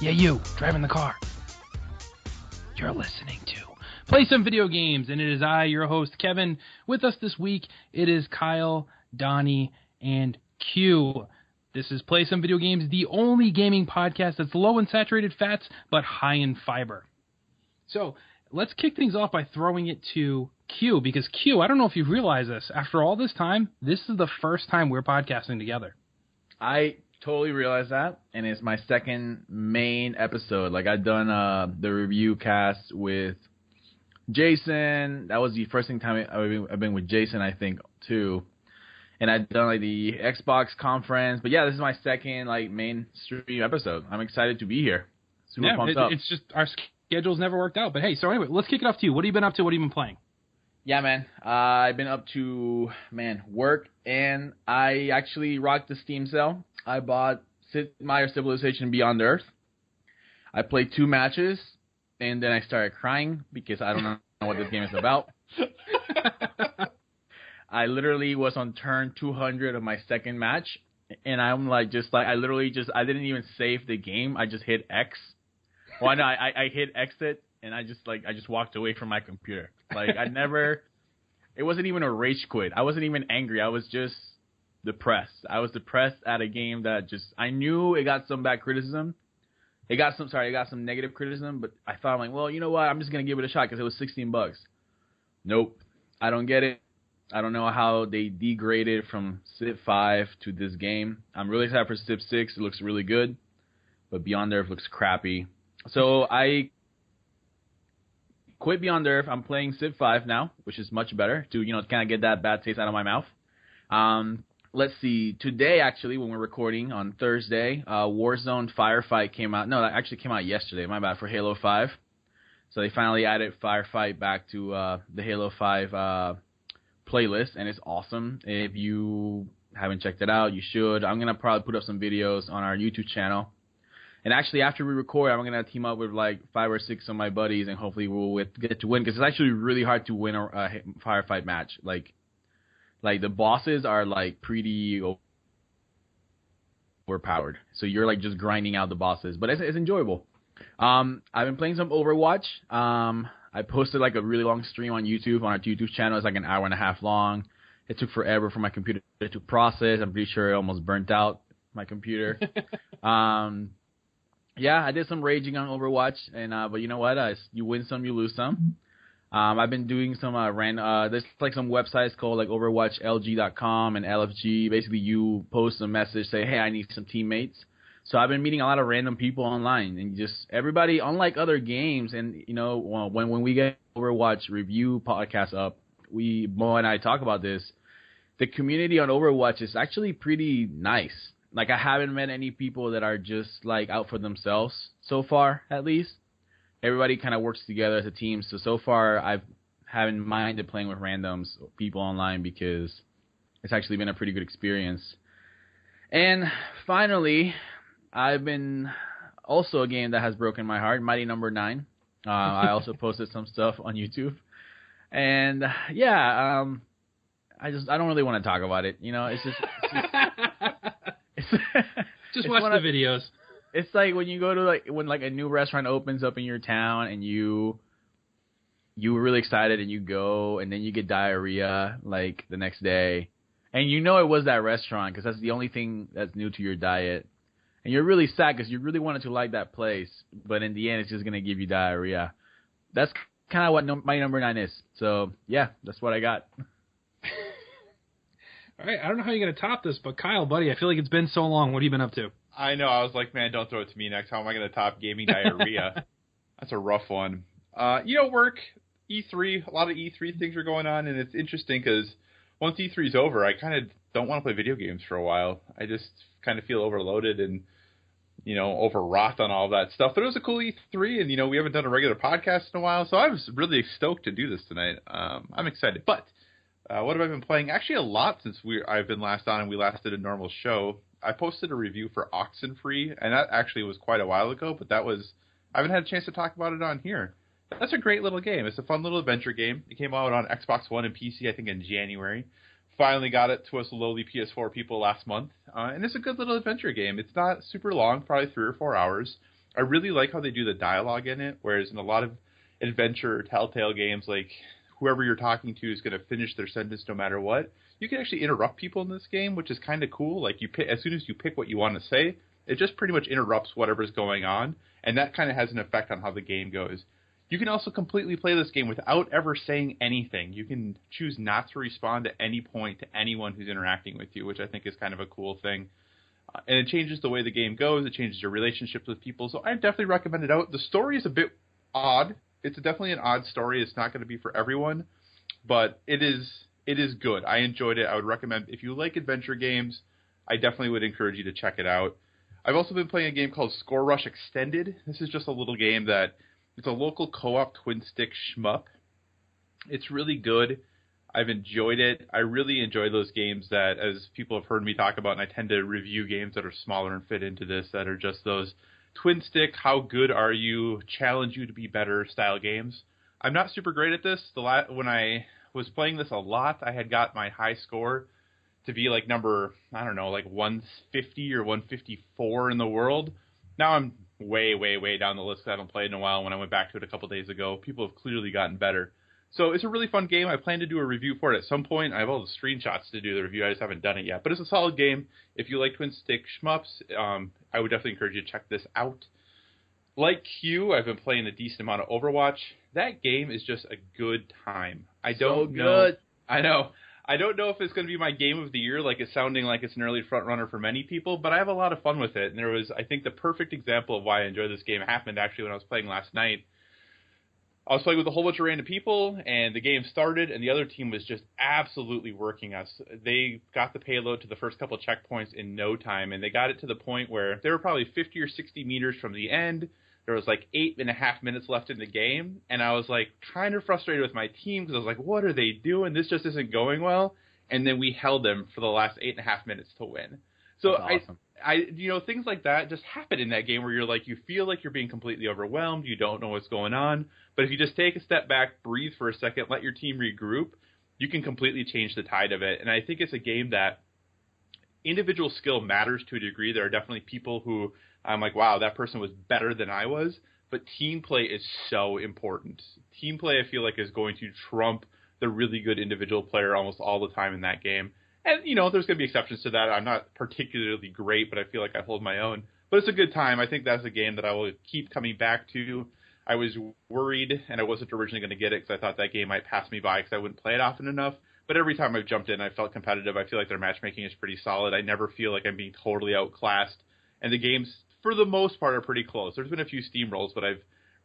Yeah, you, driving the car. You're listening to Play Some Video Games, and it is I, your host, Kevin. With us this week, it is Kyle, Donnie, and Q. This is Play Some Video Games, the only gaming podcast that's low in saturated fats, but high in fiber. So, let's kick things off by throwing it to Q, because Q, I don't know if you realize this, after all this time, this is the first time we're podcasting together. I totally realize that, and it's my second main episode. Like, I've done the review cast with Jason. That was the first time I've been with Jason, I think, too. And I've done, like, the Xbox conference. But, yeah, this is my second, like, main stream episode. I'm excited to be here. Super pumped up. It's just our schedules never worked out. But, hey, so anyway, let's kick it off to you. What have you been up to? What have you been playing? Yeah, man. I've been up to, work, and I actually rocked the Steam sale. I bought Sid Meier's Civilization Beyond Earth. I played 2 matches, and then I started crying because I don't know what this game is about. I literally was on turn 200 of my second match, and I'm I didn't even save the game. I just hit X. Well, no, I hit exit, and I just walked away from my computer. It wasn't even a rage quit. I wasn't even angry. I was just depressed. I was depressed at a game that I knew it got some bad criticism. It got some negative criticism, but I thought, well, you know what? I'm just going to give it a shot because it was $16. Nope. I don't get it. I don't know how they degraded from Civ 5 to this game. I'm really excited for Civ 6. It looks really good, but Beyond Earth looks crappy. So I quit Beyond Earth. I'm playing Civ 5 now, which is much better to, kind of get that bad taste out of my mouth. Let's see. Today, actually, when we're recording on Thursday, Warzone Firefight came out. No, that actually came out yesterday. My bad, for Halo 5. So they finally added Firefight back to the Halo 5 playlist, and it's awesome. If you haven't checked it out, you should. I'm going to probably put up some videos on our YouTube channel. And actually, after we record, I'm going to team up with 5 or 6 of my buddies, and hopefully we'll get to win, because it's actually really hard to win a firefight match. Like the bosses are pretty overpowered, so you're just grinding out the bosses, but it's enjoyable. I've been playing some Overwatch. I posted a really long stream on YouTube, on our YouTube channel. It's an hour and a half long. It took forever for my computer to process. I'm pretty sure it almost burnt out my computer. Yeah, I did some raging on Overwatch, and but you know what? You win some, you lose some. I've been doing some there's some websites called OverwatchLG.com and LFG. Basically, you post a message, say, hey, I need some teammates. So I've been meeting a lot of random people online, and just everybody, unlike other games, and when we get Overwatch review podcast up, Mo and I talk about this. The community on Overwatch is actually pretty nice. I haven't met any people that are just out for themselves so far, at least. Everybody kind of works together as a team. So far, I haven't minded playing with randoms, people online, because it's actually been a pretty good experience. And finally, I've been also a game that has broken my heart, Mighty Number 9. I also posted some stuff on YouTube. And yeah, I don't really want to talk about it. Just watch the videos. It's when you go to when a new restaurant opens up in your town, and you were really excited, and you go, and then you get diarrhea the next day, and it was that restaurant because that's the only thing that's new to your diet, and you're really sad because you really wanted to like that place, but in the end it's just gonna give you diarrhea. That's kind of what my number 9 is. So yeah, that's what I got. All right, I don't know how you're going to top this, but Kyle, buddy, I feel like it's been so long. What have you been up to? I know. I was like, man, don't throw it to me next. How am I going to top gaming diarrhea? That's a rough one. Work, E3, a lot of E3 things are going on, and it's interesting because once E3's over, I kind of don't want to play video games for a while. I just kind of feel overloaded and, overwrought on all that stuff. But it was a cool E3, and, we haven't done a regular podcast in a while, so I was really stoked to do this tonight. I'm excited. But what have I been playing? Actually, a lot since I've been last on and we last did a normal show. I posted a review for Oxenfree, and that actually was quite a while ago, but I haven't had a chance to talk about it on here. That's a great little game. It's a fun little adventure game. It came out on Xbox One and PC, I think, in January. Finally got it to us lowly PS4 people last month, and it's a good little adventure game. It's not super long, probably 3 or 4 hours. I really like how they do the dialogue in it, whereas in a lot of adventure or Telltale games, like whoever you're talking to is going to finish their sentence no matter what. You can actually interrupt people in this game, which is kind of cool. Like you pick, as soon as you pick what you want to say, it just pretty much interrupts whatever's going on, and that kind of has an effect on how the game goes. You can also completely play this game without ever saying anything. You can choose not to respond at any point to anyone who's interacting with you, which I think is kind of a cool thing. And it changes the way the game goes. It changes your relationships with people. So I definitely recommend it out. The story is a bit odd. It's definitely an odd story. It's not going to be for everyone, but it is good. I enjoyed it. I would recommend, if you like adventure games, I definitely would encourage you to check it out. I've also been playing a game called Score Rush Extended. This is just a little game that it's a local co-op twin-stick shmup. It's really good. I've enjoyed it. I really enjoy those games that, as people have heard me talk about, and I tend to review games that are smaller and fit into this, that are just those twin-stick, how good are you, challenge you to be better style games. I'm not super great at this. When I was playing this a lot, I had got my high score to be like number, I don't know, like 150 or 154 in the world. Now I'm way, way, way down the list. I haven't played in a while. When I went back to it a couple days ago, people have clearly gotten better. So it's a really fun game. I plan to do a review for it at some point. I have all the screenshots to do the review. I just haven't done it yet. But it's a solid game. If you like twin-stick shmups, I would definitely encourage you to check this out. Like Q, I've been playing a decent amount of Overwatch. That game is just a good time. I don't know. I know. I don't know if it's going to be my game of the year, like it's sounding like it's an early front runner for many people, but I have a lot of fun with it. And there was, I think, the perfect example of why I enjoy this game happened actually when I was playing last night. I was playing with a whole bunch of random people, and the game started, and the other team was just absolutely working us. They got the payload to the first couple of checkpoints in no time, and they got it to the point where they were probably 50 or 60 meters from the end. There was like 8.5 minutes left in the game, and I was like kind of frustrated with my team because I was like, what are they doing? This just isn't going well. And then we held them for the last 8.5 minutes to win. So that's awesome. I things like that just happen in that game where you're like, you feel like you're being completely overwhelmed. You don't know what's going on. But if you just take a step back, breathe for a second, let your team regroup, you can completely change the tide of it. And I think it's a game that individual skill matters to a degree. There are definitely people who I'm like, wow, that person was better than I was. But team play is so important. Team play, I feel like, is going to trump the really good individual player almost all the time in that game. And, there's going to be exceptions to that. I'm not particularly great, but I feel like I hold my own. But it's a good time. I think that's a game that I will keep coming back to. I was worried, and I wasn't originally going to get it because I thought that game might pass me by because I wouldn't play it often enough. But every time I've jumped in, I felt competitive. I feel like their matchmaking is pretty solid. I never feel like I'm being totally outclassed. And the games, for the most part, are pretty close. There's been a few steamrolls, but I've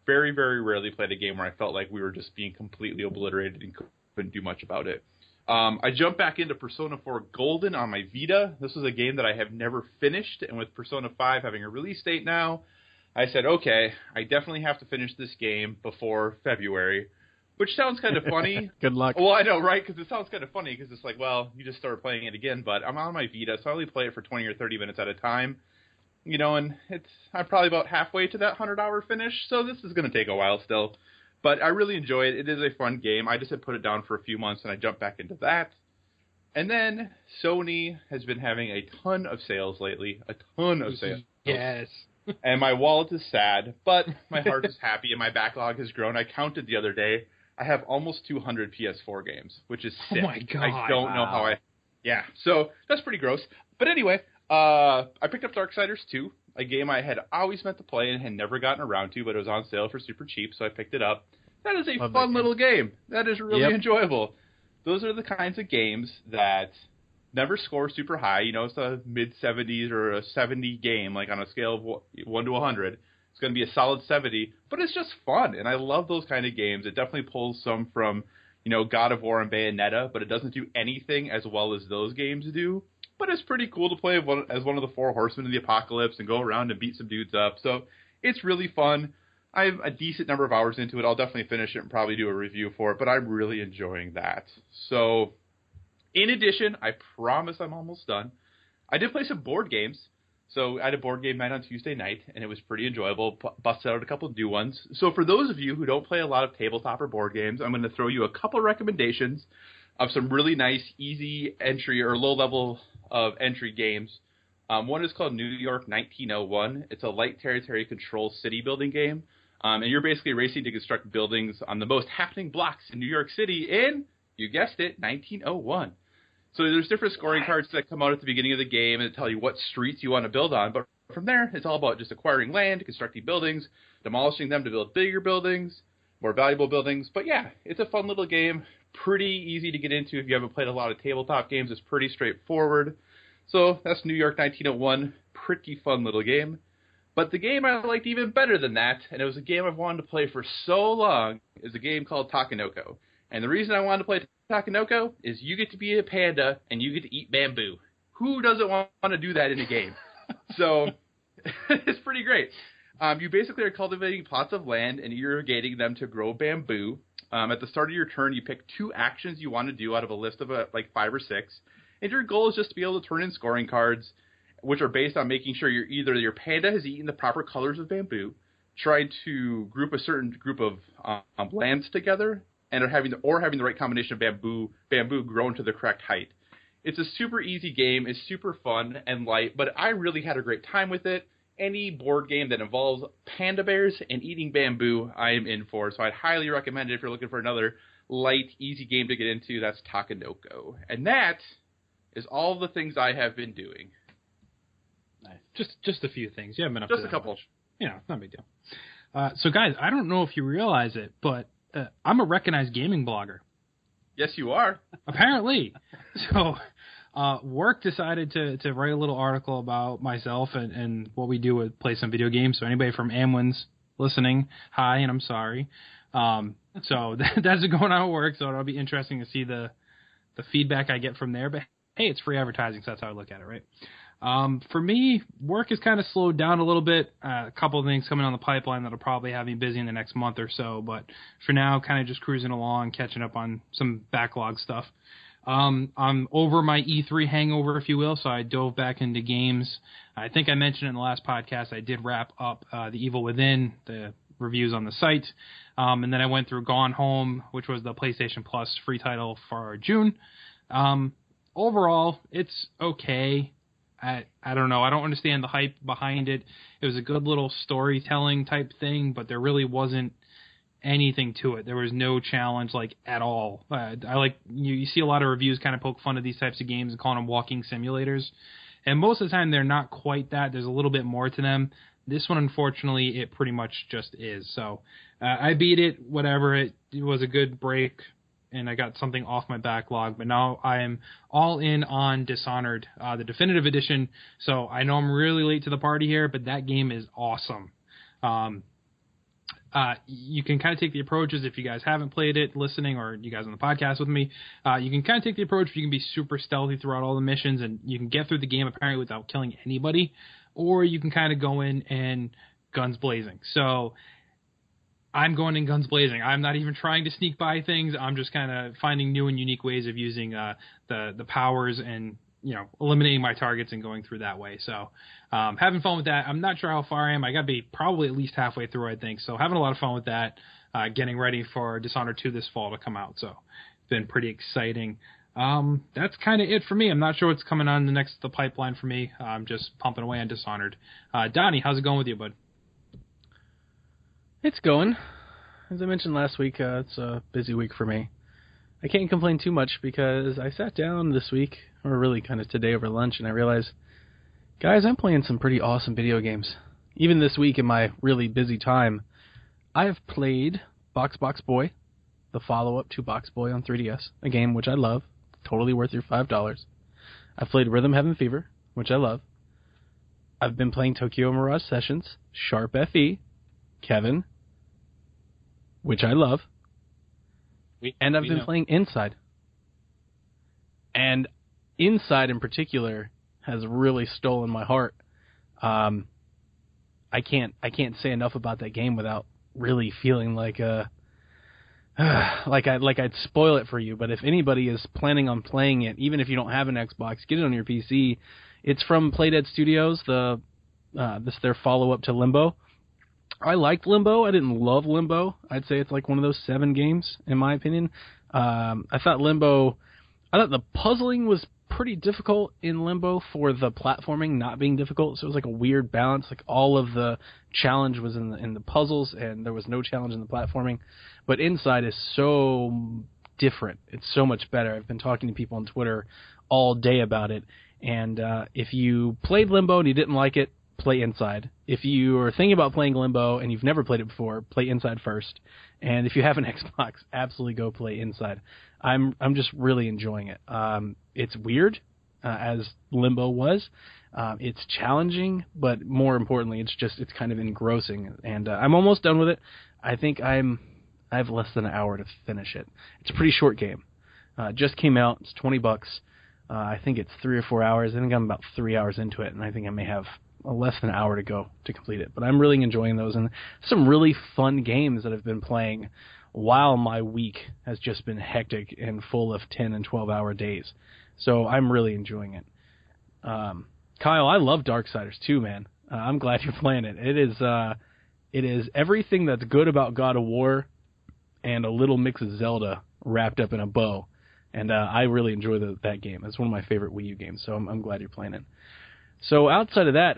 very, very rarely played a game where I felt like we were just being completely obliterated and couldn't do much about it. I jumped back into Persona 4 Golden on my Vita. This is a game that I have never finished, and with Persona 5 having a release date now, I said, okay, I definitely have to finish this game before February, which sounds kind of funny. Good luck. Well, I know, right? Because it sounds kind of funny because it's like, well, you just started playing it again, but I'm on my Vita, so I only play it for 20 or 30 minutes at a time. And I'm probably about halfway to that 100-hour finish, so this is going to take a while still. But I really enjoy it. It is a fun game. I just had put it down for a few months, and I jumped back into that. And then Sony has been having a ton of sales lately. A ton of sales. Yes. And my wallet is sad, but my heart is happy, and my backlog has grown. I counted the other day. I have almost 200 PS4 games, which is sick. Oh, my God. I don't know how Yeah, so that's pretty gross. But anyway, I picked up Darksiders 2, a game I had always meant to play and had never gotten around to, but it was on sale for super cheap, so I picked it up. That is a fun little game. That is really enjoyable. Those are the kinds of games that never score super high. It's a mid-70s or a 70 game, like on a scale of 1 to 100. It's going to be a solid 70, but it's just fun, and I love those kind of games. It definitely pulls some from, God of War and Bayonetta, but it doesn't do anything as well as those games do. But it's pretty cool to play as one of the 4 horsemen of the apocalypse and go around and beat some dudes up. So it's really fun. I have a decent number of hours into it. I'll definitely finish it and probably do a review for it, but I'm really enjoying that. So in addition, I promise I'm almost done. I did play some board games. So I had a board game night on Tuesday night, and it was pretty enjoyable. Busted out a couple of new ones. So for those of you who don't play a lot of tabletop or board games, I'm going to throw you a couple recommendations of some really nice, easy entry or low level of entry games One is called New York 1901. It's a light territory control city building game. And you're basically racing to construct buildings on the most happening blocks in New York City in, you guessed it, 1901. So there's different scoring cards that come out at the beginning of the game and tell you what streets you want to build on. But from there, it's all about just acquiring land, constructing buildings, demolishing them to build bigger buildings, more valuable buildings. But yeah, it's a fun little game. Pretty easy to get into if you haven't played a lot of tabletop games. It's pretty straightforward. So that's New York 1901. Pretty fun little game. But the game I liked even better than that, and it was a game I've wanted to play for so long, is a game called Takenoko. And the reason I wanted to play Takenoko is you get to be a panda and you get to eat bamboo. Who doesn't want to do that in a game? So it's pretty great. You basically are cultivating plots of land and irrigating them to grow bamboo. At the start of your turn, you pick 2 actions you want to do out of a list of like 5 or 6. And your goal is just to be able to turn in scoring cards, which are based on making sure your panda has eaten the proper colors of bamboo, trying to group a certain group of lands together, and having the right combination of bamboo grown to the correct height. It's a super easy game. It's super fun and light, but I really had a great time with it. Any board game that involves panda bears and eating bamboo, I am in for. So I'd highly recommend it if you're looking for another light, easy game to get into. That's Takenoko. And that is all the things I have been doing. Nice. Just a few things. You haven't been up just to a couple. Much. You know, it's not a big deal. So guys, I don't know if you realize it, but I'm a recognized gaming blogger. Yes, you are. Apparently. So work decided to write a little article about myself and what we do with Play Some Video Games. So anybody from Amwins listening, hi, and I'm sorry. So that's going on at work, so it'll be interesting to see the feedback I get from there. But hey, it's free advertising, so that's how I look at it, right? For me, work has kind of slowed down a little bit. A couple of things coming on the pipeline that'll probably have me busy in the next month or so. But for now, kind of just cruising along, catching up on some backlog stuff. I'm over my E3 hangover, if you will, so I dove back into games. I think I mentioned in the last podcast I did wrap up The Evil Within, the reviews on the site. And then I went through Gone Home, which was the PlayStation Plus free title for June. Overall, it's okay. I don't know. I don't understand the hype behind it. It was a good little storytelling type thing, but there really wasn't anything to it. There was no challenge at all. You see a lot of reviews kind of poke fun of these types of games and calling them walking simulators. And most of the time they're not quite that. There's a little bit more to them. This one, unfortunately, it pretty much just is. So I beat it, whatever. It was a good break, and I got something off my backlog. But now I am all in on Dishonored, the definitive edition. So I know I'm really late to the party here, but that game is awesome. You can kind of take the approaches if you guys haven't played it, listening, or you guys on the podcast with me. You can kind of take the approach you can be super stealthy throughout all the missions, and you can get through the game apparently without killing anybody, or you can kind of go in and guns blazing. So I'm going in guns blazing. I'm not even trying to sneak by things. I'm just kind of finding new and unique ways of using the powers and eliminating my targets and going through that way. So having fun with that. I'm not sure how far I am. I got to be probably at least halfway through, I think. So having a lot of fun with that, getting ready for Dishonored 2 this fall to come out. So it's been pretty exciting. That's kind of it for me. I'm not sure what's coming on the pipeline for me. I'm just pumping away on Dishonored. Donnie, how's it going with you, bud? It's going. As I mentioned last week, it's a busy week for me. I can't complain too much because I sat down this week, or really kind of today over lunch, and I realized, guys, I'm playing some pretty awesome video games. Even this week in my really busy time, I have played Box Boy, the follow-up to Box Boy on 3DS, a game which I love, totally worth your $5. I've played Rhythm Heaven Fever, which I love. I've been playing Tokyo Mirage Sessions, Sharp FE, Kevin, which I love. And I've been playing Inside. And Inside in particular has really stolen my heart. I can't say enough about that game without really feeling like I'd spoil it for you. But if anybody is planning on playing it, even if you don't have an Xbox, get it on your PC. It's from Playdead Studios. This is their follow-up to Limbo. I liked Limbo. I didn't love Limbo. I'd say it's like one of those 7 games, in my opinion. I thought the puzzling was pretty difficult in Limbo for the platforming not being difficult. So it was like a weird balance. Like all of the challenge was in the puzzles, and there was no challenge in the platforming. But Inside is so different. It's so much better. I've been talking to people on Twitter all day about it. And if you played Limbo and you didn't like it, play Inside. If you are thinking about playing Limbo and you've never played it before, play Inside first. And if you have an Xbox, absolutely go play Inside. I'm just really enjoying it. It's weird, as Limbo was. It's challenging, but more importantly, it's kind of engrossing. And I'm almost done with it. I think I have less than an hour to finish it. It's a pretty short game. Just came out. It's $20. I think it's 3 or 4 hours. I think I'm about 3 hours into it, and I think I may have less than an hour to go to complete it. But I'm really enjoying those, and some really fun games that I've been playing while my week has just been hectic and full of 10 and 12-hour days. So I'm really enjoying it. Kyle, I love Darksiders too, man. I'm glad you're playing it. It is everything that's good about God of War and a little mix of Zelda wrapped up in a bow. And I really enjoy that game. It's one of my favorite Wii U games, so I'm glad you're playing it. So outside of that,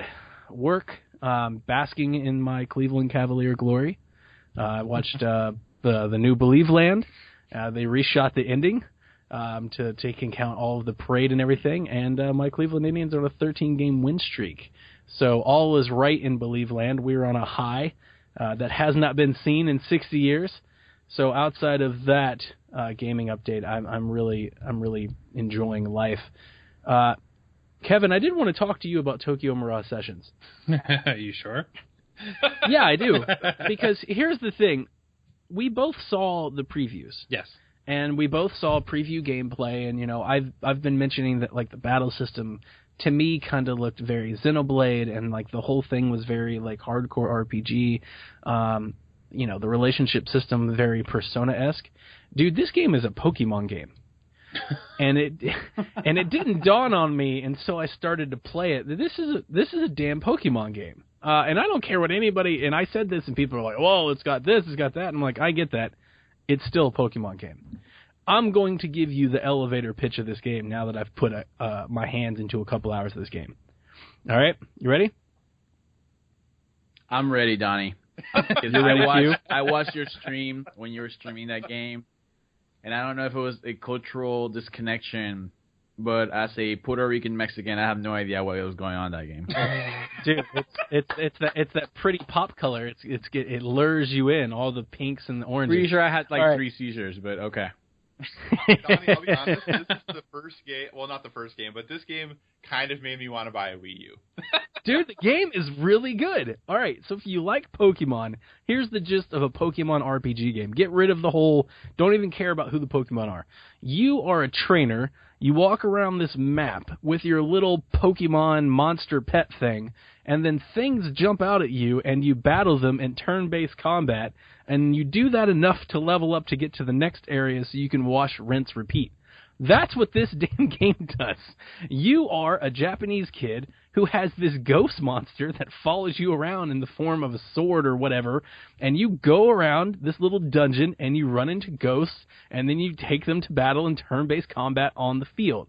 work, basking in my Cleveland Cavalier glory. I watched the new Believe Land. They reshot the ending to take into account all of the parade and everything, and my Cleveland Indians are on a 13-game win streak. So all is right in Believe Land. We're on a high that has not been seen in 60 years. So outside of that gaming update, I'm really enjoying life. Kevin, I did want to talk to you about Tokyo Mirage Sessions. Are you sure? Yeah, I do. Because here's the thing. We both saw the previews. Yes. And we both saw preview gameplay, and I've been mentioning that like the battle system to me kind of looked very Xenoblade, and like the whole thing was very like hardcore RPG. The relationship system very Persona-esque. Dude, this game is a Pokemon game. and it didn't dawn on me until I started to play it. This is a damn Pokemon game. And I don't care what anybody, and I said this and people are like, "Whoa, it's got this, it's got that." And I'm like, I get that. It's still a Pokemon game. I'm going to give you the elevator pitch of this game now that I've put my hands into a couple hours of this game. All right, you ready? I'm ready, Donnie. I watched your stream when you were streaming that game, and I don't know if it was a cultural disconnection, but as a Puerto Rican Mexican, I have no idea what was going on in that game. Dude, it's that pretty pop color. It lures you in, all the pinks and the oranges. Pretty sure I had like 3 seizures, but okay. Donnie, I'll be honest, this is the first game, well, not the first game, but this game kind of made me want to buy a Wii U. Dude, the game is really good. All right, so if you like Pokemon, here's the gist of a Pokemon RPG game. Get rid of the whole, don't even care about who the Pokemon are. You are a trainer. You walk around this map with your little Pokemon monster pet thing, and then things jump out at you, and you battle them in turn-based combat, and you do that enough to level up to get to the next area so you can wash, rinse, repeat. That's what this damn game does. You are a Japanese kid who has this ghost monster that follows you around in the form of a sword or whatever, and you go around this little dungeon and you run into ghosts, and then you take them to battle in turn-based combat on the field.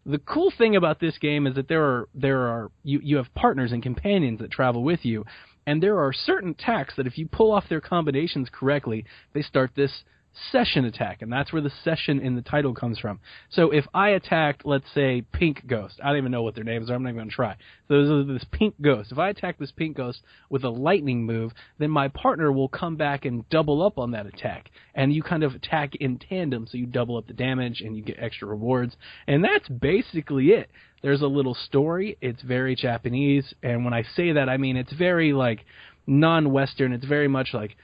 The cool thing about this game is that you have partners and companions that travel with you, and there are certain attacks that if you pull off their combinations correctly, they start this session attack, and that's where the session in the title comes from. So if I attacked, let's say, Pink Ghost, I don't even know what their names are, I'm not even going to try. So this Pink Ghost. If I attack this Pink Ghost with a lightning move, then my partner will come back and double up on that attack, and you kind of attack in tandem, so you double up the damage and you get extra rewards, and that's basically it. There's a little story. It's very Japanese, and when I say that, I mean it's very like non-Western. It's very much like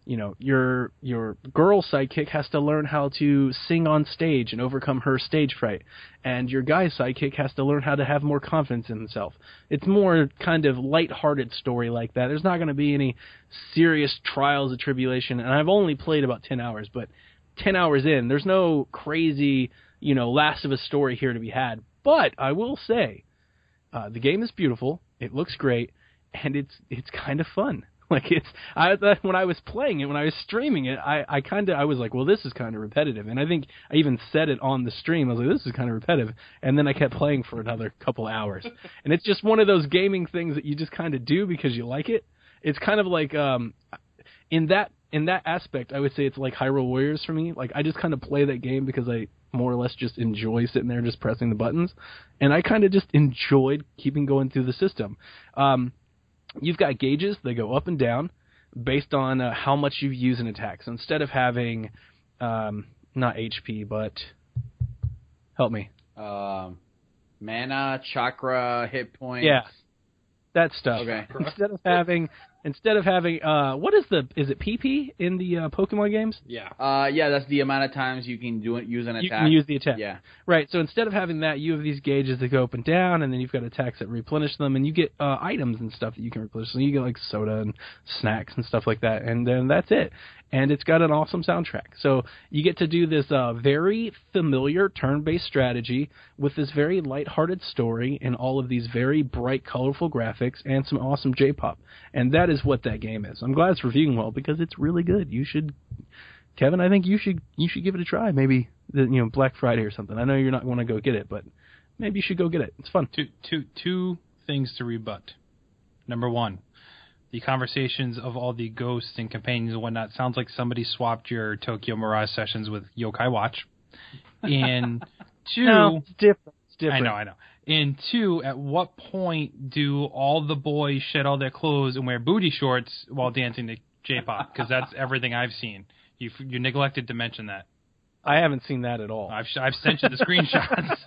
your girl sidekick has to learn how to sing on stage and overcome her stage fright, and your guy sidekick has to learn how to have more confidence in himself. It's more kind of lighthearted story like that. There's not going to be any serious trials of tribulation, and I've only played about 10 hours, but 10 hours in, there's no crazy, Last of Us story here to be had. But I will say, the game is beautiful, it looks great, and it's kind of fun. Like when I was playing it, when I was streaming it, I was like, well, this is kind of repetitive. And I think I even said it on the stream. I was like, this is kind of repetitive. And then I kept playing for another couple hours. And it's just one of those gaming things that you just kind of do because you like it. It's kind of like in that aspect, I would say it's like Hyrule Warriors for me. Like I just kind of play that game because I more or less just enjoy sitting there just pressing the buttons. And I kind of just enjoyed keeping going through the system. You've got gauges. They go up and down based on how much you use an attack. So instead of having, not HP, but help me. Mana, chakra, hit points. Yeah, that stuff. Okay. Instead of having what is it PP in the Pokemon games? Yeah. Yeah, that's the amount of times you can use an attack. You can use the attack. Yeah. Right. So instead of having that, you have these gauges that go up and down, and then you've got attacks that replenish them, and you get items and stuff that you can replenish. So you get like soda and snacks and stuff like that, and then that's it. And it's got an awesome soundtrack. So you get to do this very familiar turn-based strategy with this very lighthearted story and all of these very bright, colorful graphics and some awesome J-pop. And that is what that game is. I'm glad it's reviewing well because it's really good. You should, Kevin, I think you should give it a try. Maybe Black Friday or something. I know you're not going to go get it, but maybe you should go get it. It's fun. Two things to rebut. Number one, the conversations of all the ghosts and companions and whatnot sounds like somebody swapped your Tokyo Mirage sessions with Yokai Watch. And two, no, it's different. I know. And two, at what point do all the boys shed all their clothes and wear booty shorts while dancing to J-pop? Because that's everything I've seen. You neglected to mention that. I haven't seen that at all. I've sent you the screenshots.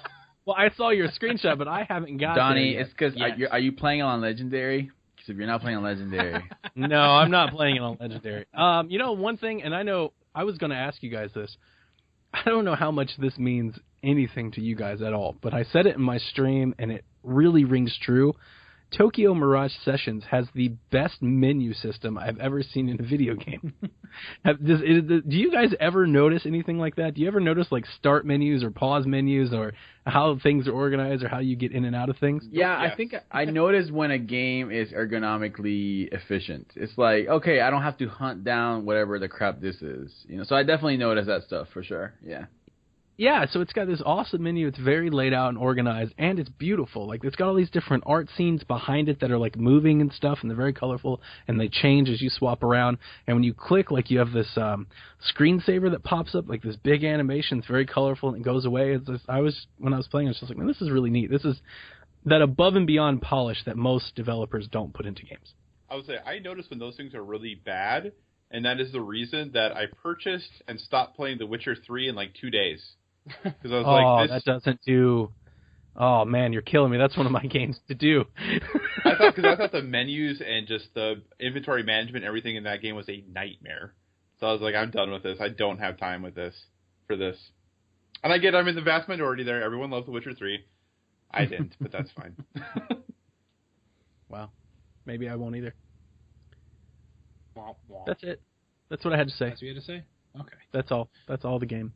Well, I saw your screenshot, but I haven't got Donnie, there yet. it's because are you playing on Legendary? Because if you're not playing on Legendary, no, I'm not playing it on Legendary. One thing, and I know I was going to ask you guys this. I don't know how much this means anything to you guys at all, but I said it in my stream, and it really rings true. Tokyo Mirage Sessions has the best menu system I've ever seen in a video game. Do you guys ever notice anything like that? Do you ever notice like start menus or pause menus or how things are organized or how you get in and out of things? Yeah, Yes. I think I noticed when a game is ergonomically efficient. It's like, okay, I don't have to hunt down whatever the crap this is. So I definitely noticed that stuff for sure. Yeah. Yeah, so it's got this awesome menu. It's very laid out and organized, and it's beautiful. Like, it's got all these different art scenes behind it that are, like, moving and stuff, and they're very colorful, and they change as you swap around. And when you click, like, you have this screensaver that pops up, like this big animation. It's very colorful, and it goes away. When I was playing, I was just like, man, this is really neat. This is that above and beyond polish that most developers don't put into games. I would say I noticed when those things are really bad, and that is the reason that I purchased and stopped playing The Witcher 3 in like 2 days. Because I was that doesn't do. Oh man, you're killing me. That's one of my games to do. I thought the menus and just the inventory management, everything in that game was a nightmare. So I was like, I'm done with this. I don't have time for this. And I get I'm in the vast minority there. Everyone loves The Witcher 3. I didn't, but that's fine. Wow. Maybe I won't either. Wah. That's it. That's what I had to say. That's what you had to say? Okay. That's all. That's all the game.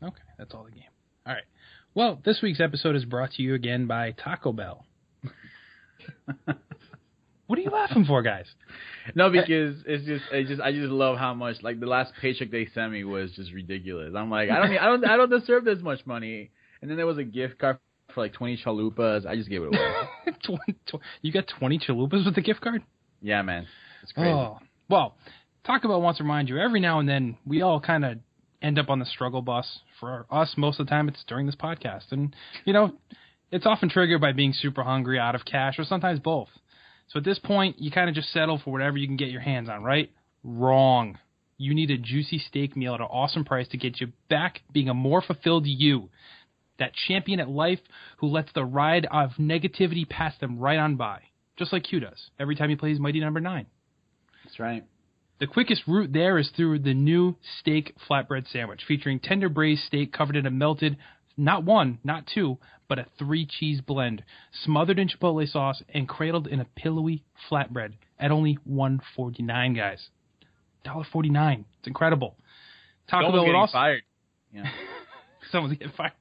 Okay, that's all the game. All right. Well, this week's episode is brought to you again by Taco Bell. What are you laughing for, guys? No, because I just love how much, like, the last paycheck they sent me was just ridiculous. I'm like, I don't deserve this much money. And then there was a gift card for like 20 chalupas. I just gave it away. You got 20 chalupas with the gift card? Yeah, man. It's crazy. Oh, well, Taco Bell wants to remind you, every now and then we all kind of end up on the struggle bus. For us, most of the time, it's during this podcast. And, it's often triggered by being super hungry, out of cash, or sometimes both. So at this point, you kind of just settle for whatever you can get your hands on, right? Wrong. You need a juicy steak meal at an awesome price to get you back being a more fulfilled you. That champion at life who lets the ride of negativity pass them right on by. Just like Q does every time he plays Mighty Number 9. That's right. The quickest route there is through the new steak flatbread sandwich, featuring tender braised steak covered in a melted, not one, not two, but a 3-cheese blend, smothered in chipotle sauce and cradled in a pillowy flatbread at only $1.49, guys. $1.49. It's incredible. Taco Bell would also fired. Yeah. Someone's getting fired.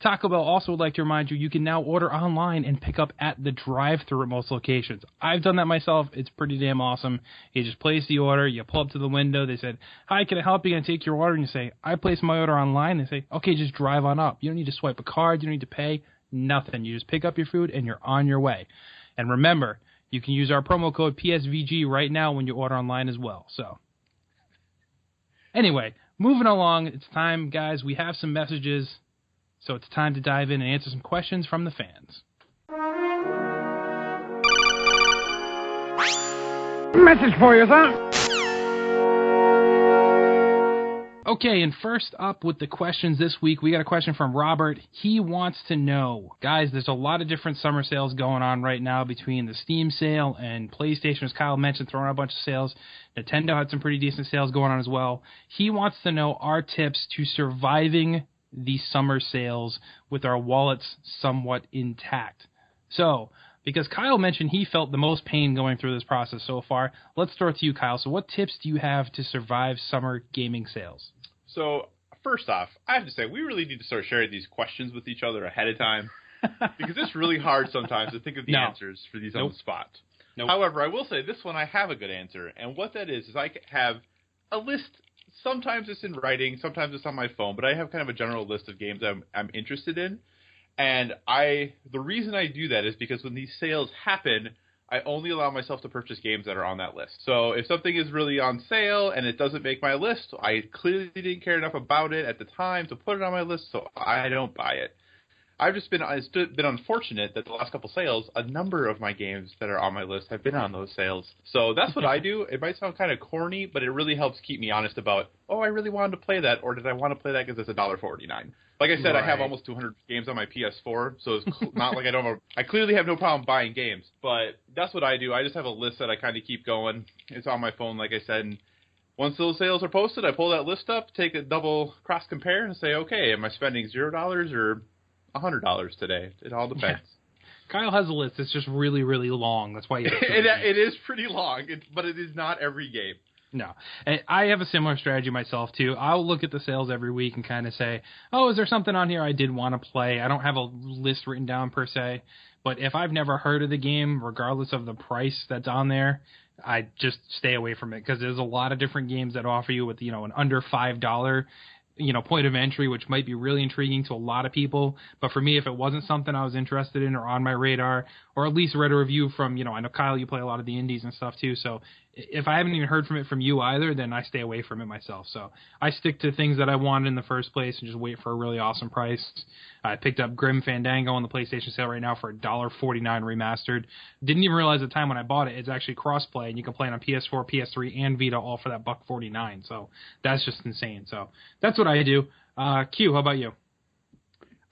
Taco Bell also would like to remind you, you can now order online and pick up at the drive-thru at most locations. I've done that myself. It's pretty damn awesome. You just place the order. You pull up to the window. They said, "Hi, can I help you?" And take your order. And you say, "I placed my order online." They say, "Okay, just drive on up." You don't need to swipe a card. You don't need to pay. Nothing. You just pick up your food and you're on your way. And remember, you can use our promo code PSVG right now when you order online as well. So, anyway, moving along. It's time, guys. We have some messages. So it's time to dive in and answer some questions from the fans. Message for you, sir. Okay, and first up with the questions this week, we got a question from Robert. He wants to know, guys, there's a lot of different summer sales going on right now between the Steam sale and PlayStation, as Kyle mentioned, throwing out a bunch of sales. Nintendo had some pretty decent sales going on as well. He wants to know our tips to surviving the summer sales with our wallets somewhat intact. So, because Kyle mentioned he felt the most pain going through this process so far, let's throw it to you, Kyle. So what tips do you have to survive summer gaming sales? So, first off, I have to say, we really need to start sharing these questions with each other ahead of time, because it's really hard sometimes to think of the answers for these on the spot. However, I will say this one I have a good answer, and what that is I have a list. Sometimes it's in writing, sometimes it's on my phone, but I have kind of a general list of games I'm interested in. And the reason I do that is because when these sales happen, I only allow myself to purchase games that are on that list. So if something is really on sale and it doesn't make my list, I clearly didn't care enough about it at the time to put it on my list, so I don't buy it. It's been unfortunate that the last couple sales, a number of my games that are on my list have been on those sales. So that's what I do. It might sound kind of corny, but it really helps keep me honest about, I really wanted to play that, or did I want to play that because it's $1.49? Like I said, I have almost 200 games on my PS4, so it's not like I clearly have no problem buying games, but that's what I do. I just have a list that I kind of keep going. It's on my phone, like I said, and once those sales are posted, I pull that list up, take a double cross-compare, and say, okay, am I spending $0 or $100 today? It all depends. Yeah. Kyle has a list that's just really, really long. That's why it is pretty long, but it is not every game. No. And I have a similar strategy myself, too. I'll look at the sales every week and kind of say, is there something on here I did want to play? I don't have a list written down per se, but if I've never heard of the game, regardless of the price that's on there, I just stay away from it, because there's a lot of different games that offer you with, an under $5 point of entry, which might be really intriguing to a lot of people. But for me, if it wasn't something I was interested in or on my radar, or at least read a review from, I know, Kyle, you play a lot of the indies and stuff too. So if I haven't even heard from it from you either, then I stay away from it myself. So I stick to things that I wanted in the first place and just wait for a really awesome price. I picked up Grim Fandango on the PlayStation sale right now for $1.49 remastered. Didn't even realize at the time when I bought it, it's actually cross-play, and you can play it on PS4, PS3, and Vita all for that $1.49. So that's just insane. So that's what I do. Q, how about you?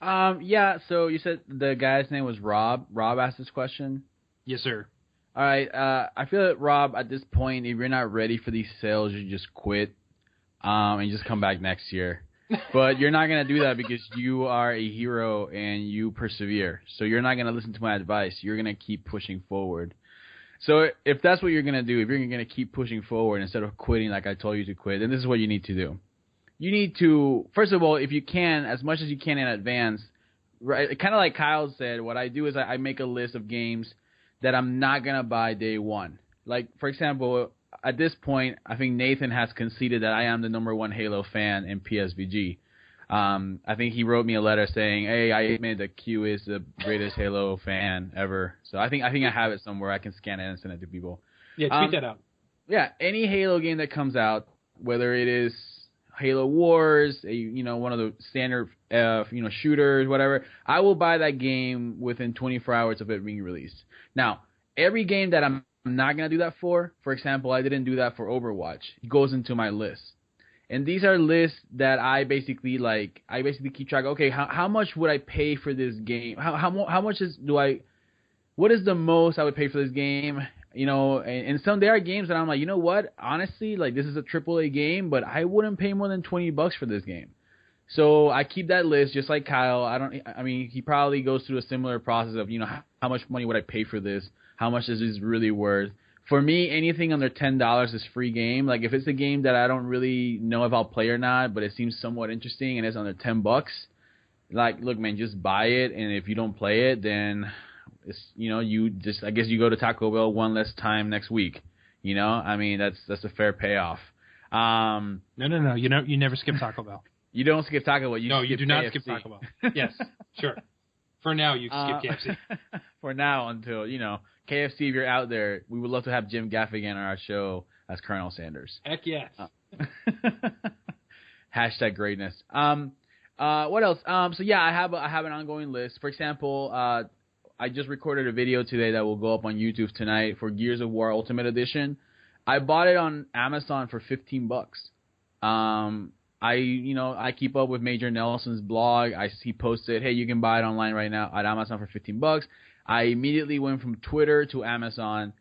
Yeah, so you said the guy's name was Rob. Rob asked this question? Yes, sir. All right, I feel that, Rob, at this point, if you're not ready for these sales, you just quit and just come back next year. But you're not going to do that because you are a hero and you persevere. So you're not going to listen to my advice. You're going to keep pushing forward. So if that's what you're going to do, if you're going to keep pushing forward instead of quitting like I told you to quit, then this is what you need to do. You need to, first of all, if you can, as much as you can in advance, right? Kind of like Kyle said, what I do is I make a list of games that I'm not going to buy day one. Like, for example, at this point, I think Nathan has conceded that I am the #1 Halo fan in PSVG. I think he wrote me a letter saying, hey, I admit that Q is the greatest Halo fan ever. So I think I have it somewhere. I can scan it and send it to people. Yeah, tweet that out. Yeah, any Halo game that comes out, whether it is Halo Wars, one of the standard, shooters, whatever, I will buy that game within 24 hours of it being released. Now, every game that I'm not going to do that for example, I didn't do that for Overwatch, it goes into my list. And these are lists that I basically keep track of, okay, how much would I pay for this game? How much what is the most I would pay for this game? And there are games that I'm like, you know what? Honestly, like, this is a AAA game, but I wouldn't pay more than $20 for this game. So I keep that list just like Kyle. He probably goes through a similar process of, how much money would I pay for this? How much is this really worth? For me, anything under $10 is free game. Like, if it's a game that I don't really know if I'll play or not, but it seems somewhat interesting and it's under $10, like, look, man, just buy it, and if you don't play it, then it's, you just, I guess you go to Taco Bell one less time next week. I mean, that's a fair payoff. No. You never skip Taco Bell. You don't skip Taco Bell. You do not KFC. skip Taco Bell. Yes, sure. For now, you skip KFC. For now, until, KFC, if you're out there, we would love to have Jim Gaffigan on our show as Colonel Sanders. Heck yes. Hashtag greatness. What else? So yeah, I have an ongoing list. For example, I just recorded a video today that will go up on YouTube tonight for Gears of War Ultimate Edition. I bought it on Amazon for $15. I keep up with Major Nelson's blog. He posted, hey, you can buy it online right now at Amazon for $15. I immediately went from Twitter to Amazon.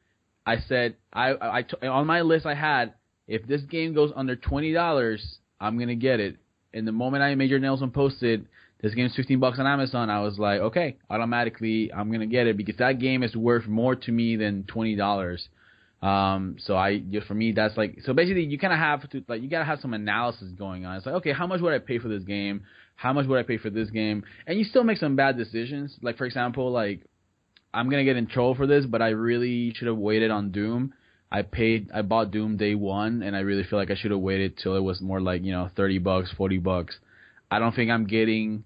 I said, on my list I had, if this game goes under $20, I'm gonna get it. And the moment Major Nelson posted, this game's $15 on Amazon, I was like, okay, automatically I'm gonna get it because that game is worth more to me than $20. For me, that's like, so basically you kind of have to, like, you gotta have some analysis going on. It's like, okay, how much would I pay for this game? How much would I pay for this game? And you still make some bad decisions. Like, for example, like, I'm gonna get in trouble for this, but I really should have waited on Doom. I bought Doom day one, and I really feel like I should have waited till it was more like, $30, $40. I don't think I'm getting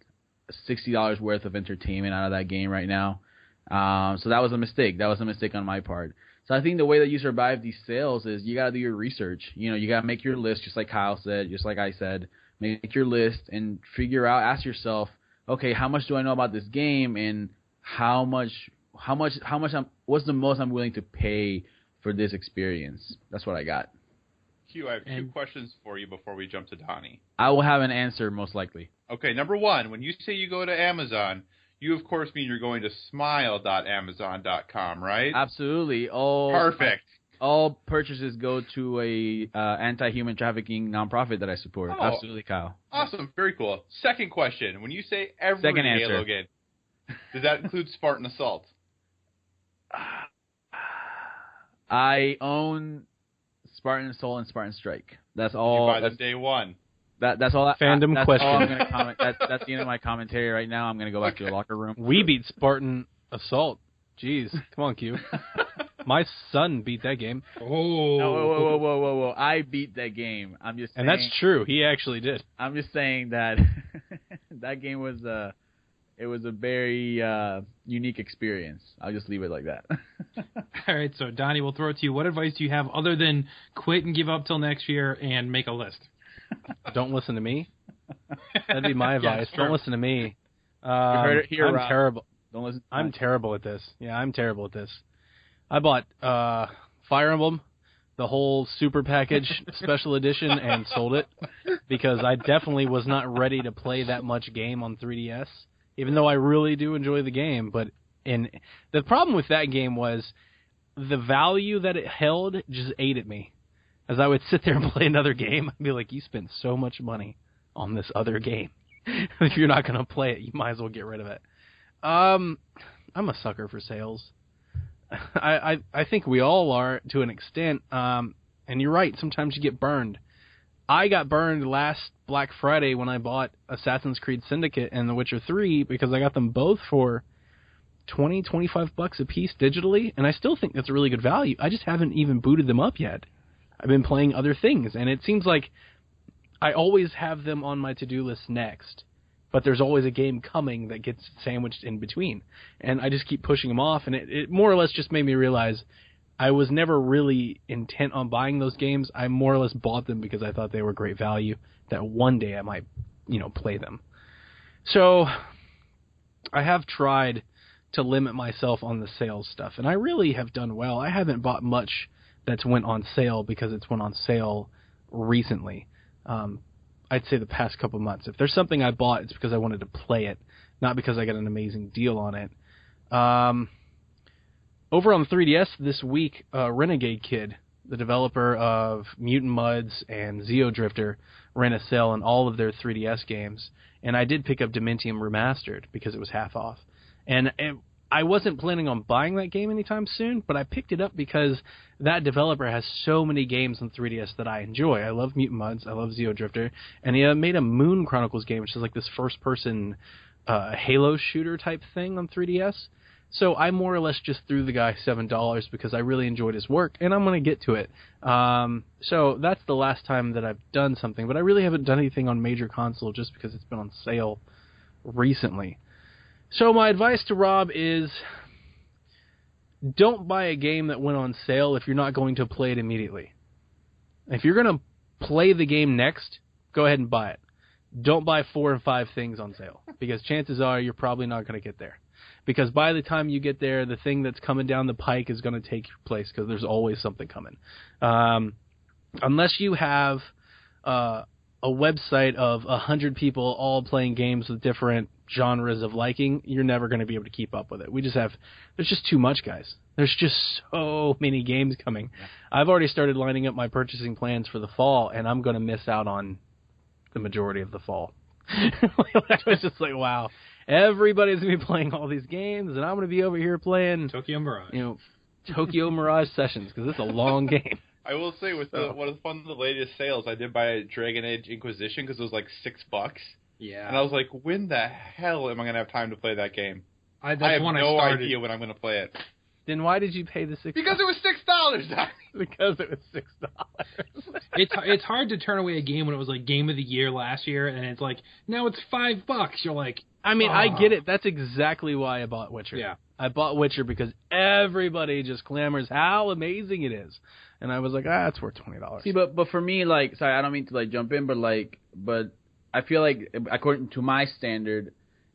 $60 worth of entertainment out of that game right now. So that was a mistake. That was a mistake on my part. So I think the way that you survive these sales is you got to do your research. You got to make your list, just like Kyle said, just like I said. Make your list and figure out, ask yourself, okay, how much do I know about this game, and what's the most I'm willing to pay for this experience? That's what I got. Q, I have two questions for you before we jump to Donnie. I will have an answer most likely. Okay, number one, when you say you go to Amazon, you of course mean you're going to smile.amazon.com, right? Absolutely. Perfect. All purchases go to a anti-human trafficking nonprofit that I support. Oh, absolutely, Kyle. Awesome. Very cool. Second question, when you say every Second Halo answer. game, does that include Spartan Assault? I own Spartan Soul and Spartan Strike. That's all. You buy them day one. That's all. Fandom that's question. all I'm gonna comment. That's the end of my commentary right now. I'm gonna go back to the locker room. We beat Spartan Assault. Jeez, come on, Q. My son beat that game. Oh. No, whoa. I beat that game. I'm just saying, And that's true. He actually did. I'm just saying that that game was it was a very unique experience. I'll just leave it like that. All right, so Donnie, we'll throw it to you. What advice do you have other than quit and give up till next year and make a list? Don't listen to me. That'd be my advice. Sure. Don't listen to me. You heard it here, I'm Rob. terrible. Don't listen. I'm terrible at this. Yeah, I'm terrible at this. I bought Fire Emblem, the whole super package, special edition, and sold it because I definitely was not ready to play that much game on 3DS, even though I really do enjoy the game. But the problem with that game was the value that it held just ate at me. As I would sit there and play another game, I'd be like, you spent so much money on this other game. If you're not going to play it, you might as well get rid of it. I'm a sucker for sales. I think we all are to an extent. And you're right, sometimes you get burned. I got burned last Black Friday when I bought Assassin's Creed Syndicate and The Witcher 3 because I got them both for $20-25 a piece digitally, and I still think that's a really good value. I just haven't even booted them up yet. I've been playing other things, and it seems like I always have them on my to-do list next, but there's always a game coming that gets sandwiched in between, and I just keep pushing them off, and it more or less just made me realize I was never really intent on buying those games. I more or less bought them because I thought they were great value, that one day I might, play them. So I have tried to limit myself on the sales stuff, and I really have done well. I haven't bought much that's went on sale because it's went on sale recently. I'd say the past couple months. If there's something I bought, it's because I wanted to play it, not because I got an amazing deal on it. Over on 3DS this week, Renegade Kid, the developer of Mutant Mudds and Zeo Drifter, ran a sale on all of their 3DS games, and I did pick up Dementium Remastered because it was half off. And I wasn't planning on buying that game anytime soon, but I picked it up because that developer has so many games on 3DS that I enjoy. I love Mutant Mudds, I love Zeo Drifter, and he made a Moon Chronicles game, which is like this first-person Halo shooter type thing on 3DS. So I more or less just threw the guy $7 because I really enjoyed his work, and I'm going to get to it. So that's the last time that I've done something, but I really haven't done anything on major console just because it's been on sale recently. So my advice to Rob is don't buy a game that went on sale if you're not going to play it immediately. If you're going to play the game next, go ahead and buy it. Don't buy 4 and 5 things on sale because chances are you're probably not going to get there. Because by the time you get there, the thing that's coming down the pike is going to take your place because there's always something coming. Unless you have a website of 100 people all playing games with different genres of liking, you're never going to be able to keep up with it. There's just too much, guys. There's just so many games coming. Yeah. I've already started lining up my purchasing plans for the fall, and I'm going to miss out on the majority of the fall. I was just like, wow. Everybody's going to be playing all these games, and I'm going to be over here playing Tokyo Mirage. Tokyo Mirage Sessions, because it's a long game. I will say, one of the latest sales, I did buy a Dragon Age Inquisition because it was like $6. Yeah. And I was like, when the hell am I going to have time to play that game? I have no idea when I'm going to play it. Then why did you pay the $6? Because it was $6. Because it was $6. It's hard to turn away a game when it was like Game of the Year last year, and it's like, now it's $5. You're like, I mean, I get it. That's exactly why I bought Witcher. Yeah. I bought Witcher because everybody just clamors how amazing it is. And I was like, it's worth $20. See, but for me, like, sorry, I don't mean to, like, jump in, but I feel like, according to my standard,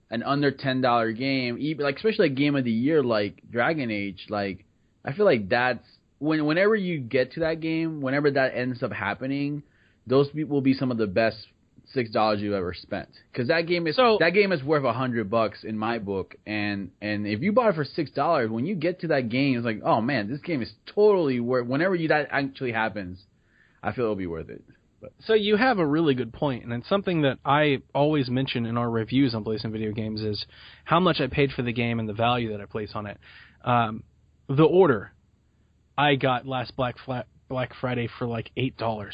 an under $10 game, even, like, especially a game of the year like Dragon Age, like, I feel like that's, whenever you get to that game, whenever that ends up happening, those will be some of the best $6 you've ever spent, because that game is worth $100 in my book, and if you bought it for $6, when you get to that game, it's like, oh man, this game is totally worth. Whenever that actually happens, I feel it'll be worth it. But. So you have a really good point, and it's something that I always mention in our reviews on Play Some Video Games is how much I paid for the game and the value that I place on it. The Order I got last Black Friday for like $8.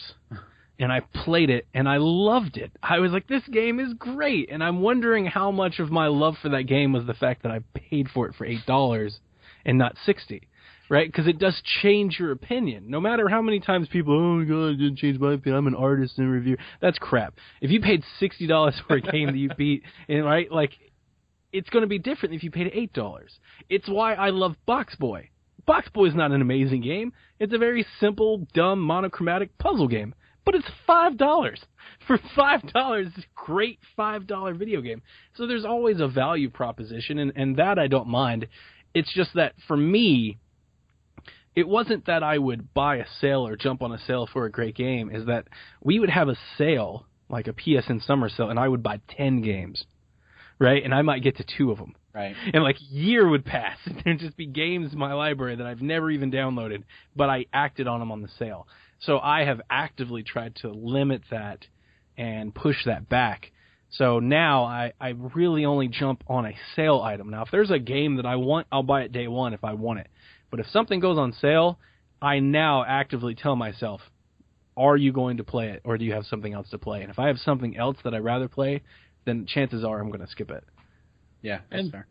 And I played it, and I loved it. I was like, this game is great. And I'm wondering how much of my love for that game was the fact that I paid for it for $8 and not $60, right? Because it does change your opinion. No matter how many times people, oh, my God, it didn't change my opinion. I'm an artist and reviewer. That's crap. If you paid $60 for a game that you beat, and right, like, it's going to be different if you paid $8. It's why I love Box Boy. Box Boy is not an amazing game. It's a very simple, dumb, monochromatic puzzle game. But it's $5. For $5, it's a great $5 video game. So there's always a value proposition, and that I don't mind. It's just that for me, it wasn't that I would buy a sale or jump on a sale for a great game. Is that we would have a sale, like a PSN summer sale, and I would buy 10 games, right? And I might get to 2 of them. Right. And like a year would pass, and there'd just be games in my library that I've never even downloaded, but I acted on them on the sale. So I have actively tried to limit that and push that back. So now I really only jump on a sale item. Now, if there's a game that I want, I'll buy it day one if I want it. But if something goes on sale, I now actively tell myself, are you going to play it, or do you have something else to play? And if I have something else that I'd rather play, then chances are I'm going to skip it. Yeah, that's fair.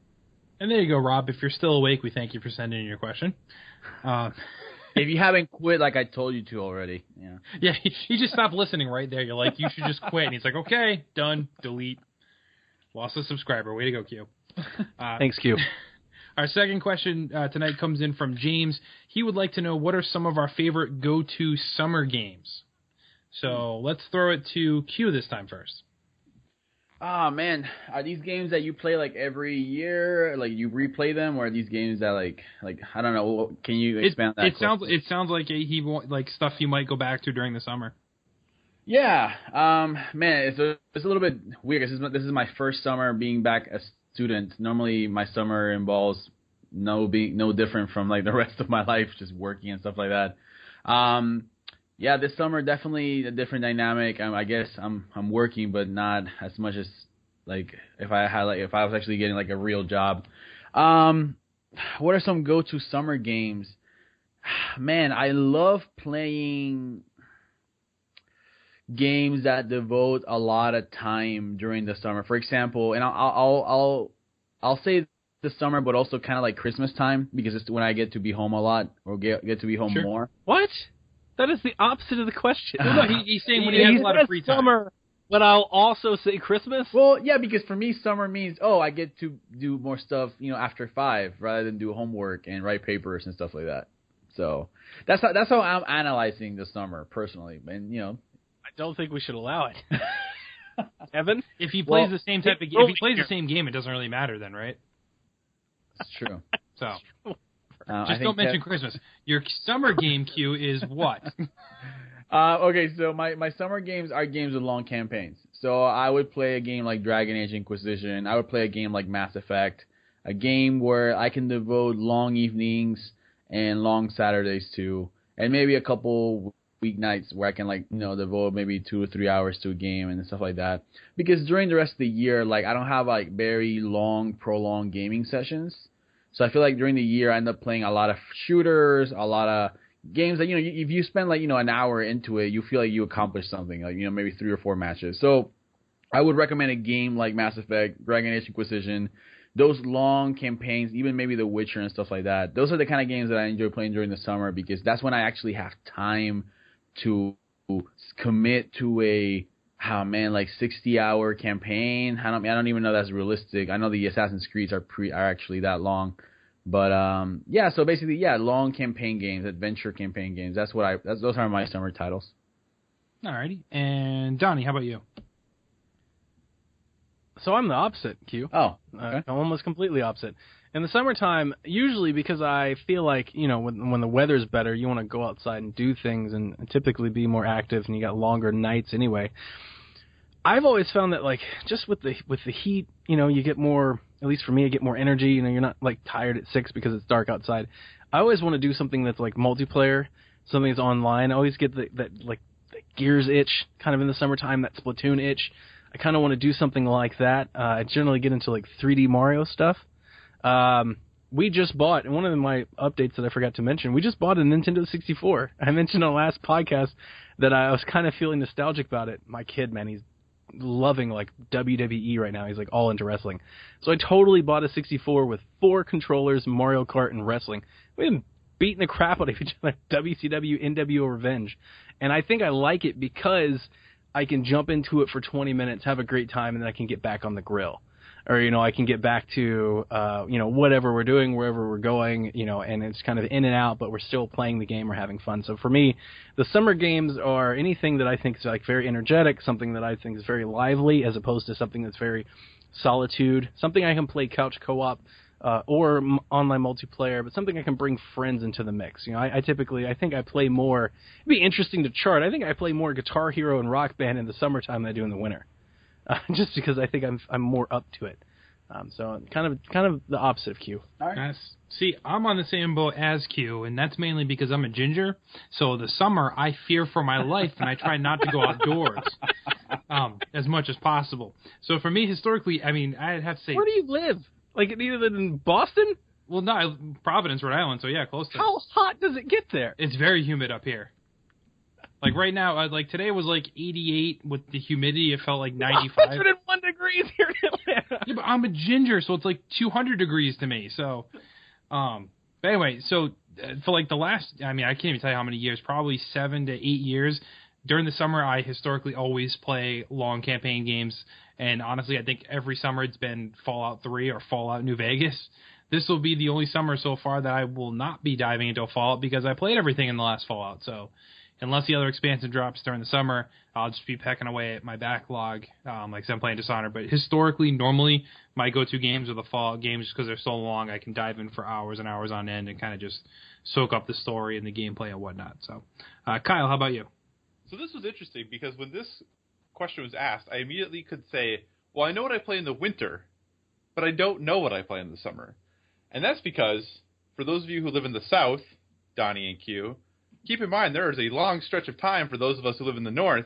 And there you go, Rob. If you're still awake, we thank you for sending in your question. If you haven't quit like I told you to already. Yeah. Yeah, he just stopped listening right there. You're like, you should just quit. And he's like, okay, done, delete. Lost a subscriber. Way to go, Q. Thanks, Q. Our second question tonight comes in from James. He would like to know what are some of our favorite go-to summer games. So let's throw it to Q this time first. Oh, man. Are these games that you play, like, every year? Like, you replay them? Or are these games that, like I don't know. Can you expand that? It sounds like like stuff you might go back to during the summer. Yeah. Man, it's a little bit weird. This is my first summer being back a student. Normally, my summer involves no different from, like, the rest of my life, just working and stuff like that. Yeah, this summer definitely a different dynamic. I guess I'm working, but not as much as like if I was actually getting like a real job. What are some go-to summer games? Man, I love playing games that devote a lot of time during the summer. For example, and I'll say the summer, but also kind of like Christmas time, because it's when I get to be home a lot, or get to be home more. What? That is the opposite of the question. Well, no, he's saying when he has a lot of free time. Summer, but I'll also say Christmas. Well, yeah, because for me, summer means, I get to do more stuff, after 5, rather than do homework and write papers and stuff like that. So that's how I'm analyzing the summer personally, and I don't think we should allow it. Evan, if he plays the same type of game, if he plays the same game, it doesn't really matter then, right? That's true. So just don't mention Christmas. Your summer game queue is what? Okay, so my summer games are games with long campaigns. So I would play a game like Dragon Age Inquisition. I would play a game like Mass Effect, a game where I can devote long evenings and long Saturdays to, and maybe a couple weeknights where I can devote maybe 2 or 3 hours to a game and stuff like that. Because during the rest of the year, I don't have very long, prolonged gaming sessions. So I feel like during the year I end up playing a lot of shooters, a lot of games that, if you spend an hour into it, you feel like you accomplished something, maybe 3 or 4 matches. So I would recommend a game like Mass Effect, Dragon Age Inquisition, those long campaigns, even maybe The Witcher and stuff like that. Those are the kind of games that I enjoy playing during the summer, because that's when I actually have time to commit to a 60-hour campaign. I don't even know that's realistic. I know the Assassin's Creeds are actually that long. But so basically, long campaign games, adventure campaign games. Those are my summer titles. Alrighty. And Donnie, how about you? So I'm the opposite, Q. Oh, okay. I'm almost completely opposite. In the summertime, usually because I feel like, when the weather's better, you want to go outside and do things and typically be more active, and you got longer nights anyway. I've always found that, just with the heat, you get more, at least for me, I get more energy. You're not, tired at 6 because it's dark outside. I always want to do something that's, multiplayer, something that's online. I always get that Gears itch kind of in the summertime, that Splatoon itch. I kind of want to do something like that. I generally get into, 3D Mario stuff. We just bought, and one of my updates that I forgot to mention, we just bought a Nintendo 64. I mentioned on the last podcast that I was kind of feeling nostalgic about it. My kid, man, he's loving WWE right now. He's all into wrestling. So I totally bought a 64 with 4 controllers, Mario Kart, and wrestling. We've been beating the crap out of each other, WCW, NWO Revenge. And I think I like it because I can jump into it for 20 minutes, have a great time, and then I can get back on the grill. Or, I can get back to, whatever we're doing, wherever we're going, and it's kind of in and out, but we're still playing the game or having fun. So for me, the summer games are anything that I think is very energetic, something that I think is very lively, as opposed to something that's very solitude, something I can play couch co-op or online multiplayer, but something I can bring friends into the mix. I think I play more, it'd be interesting to chart, I think I play more Guitar Hero and Rock Band in the summertime than I do in the winter. Just because I think I'm more up to it, so kind of the opposite of Q. All right. See, I'm on the same boat as Q, and that's mainly because I'm a ginger. So the summer, I fear for my life, and I try not to go outdoors as much as possible. So for me, historically, I'd have to say, where do you live? Either in Boston? Well, no, Providence, Rhode Island. So yeah, close to. How hot does it get there? It's very humid up here. Right now, today was 88 with the humidity. It felt like 95. 101 degrees here in Atlanta. Yeah, but I'm a ginger, so it's 200 degrees to me. So, but anyway, so for the last, I can't even tell you how many years, probably 7 to 8 years. During the summer, I historically always play long campaign games. And honestly, I think every summer it's been Fallout 3 or Fallout New Vegas. This will be the only summer so far that I will not be diving into a Fallout because I played everything in the last Fallout. So, unless the other expansion drops during the summer, I'll just be pecking away at my backlog, I'm playing Dishonored. But historically, normally, my go-to games are the Fallout games just because they're so long. I can dive in for hours and hours on end and kind of just soak up the story and the gameplay and whatnot. So, Kyle, how about you? So this was interesting because when this question was asked, I immediately could say, well, I know what I play in the winter, but I don't know what I play in the summer. And that's because, for those of you who live in the South, Donnie and Q, keep in mind, there is a long stretch of time for those of us who live in the North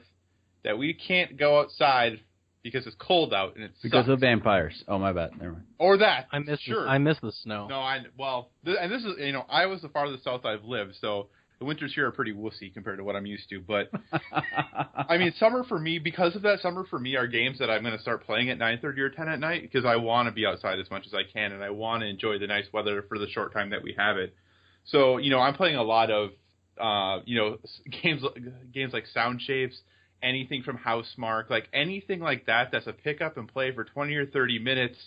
that we can't go outside because it's cold out and it's because of vampires. Oh, my bad. Never mind. Or that. I miss sure. I miss the snow. No, and this is, Iowa's the farthest south I've lived, so The winters here are pretty wussy compared to what I'm used to. But, I mean, summer for me, because of that, summer for me are games that I'm going to start playing at 9:30 or 10 at night because I want to be outside as much as I can, and I want to enjoy the nice weather for the short time that we have it. So, I'm playing a lot of, games like Sound Shapes, anything from Housemarque, like anything like that that's a pick up and play for 20 or 30 minutes.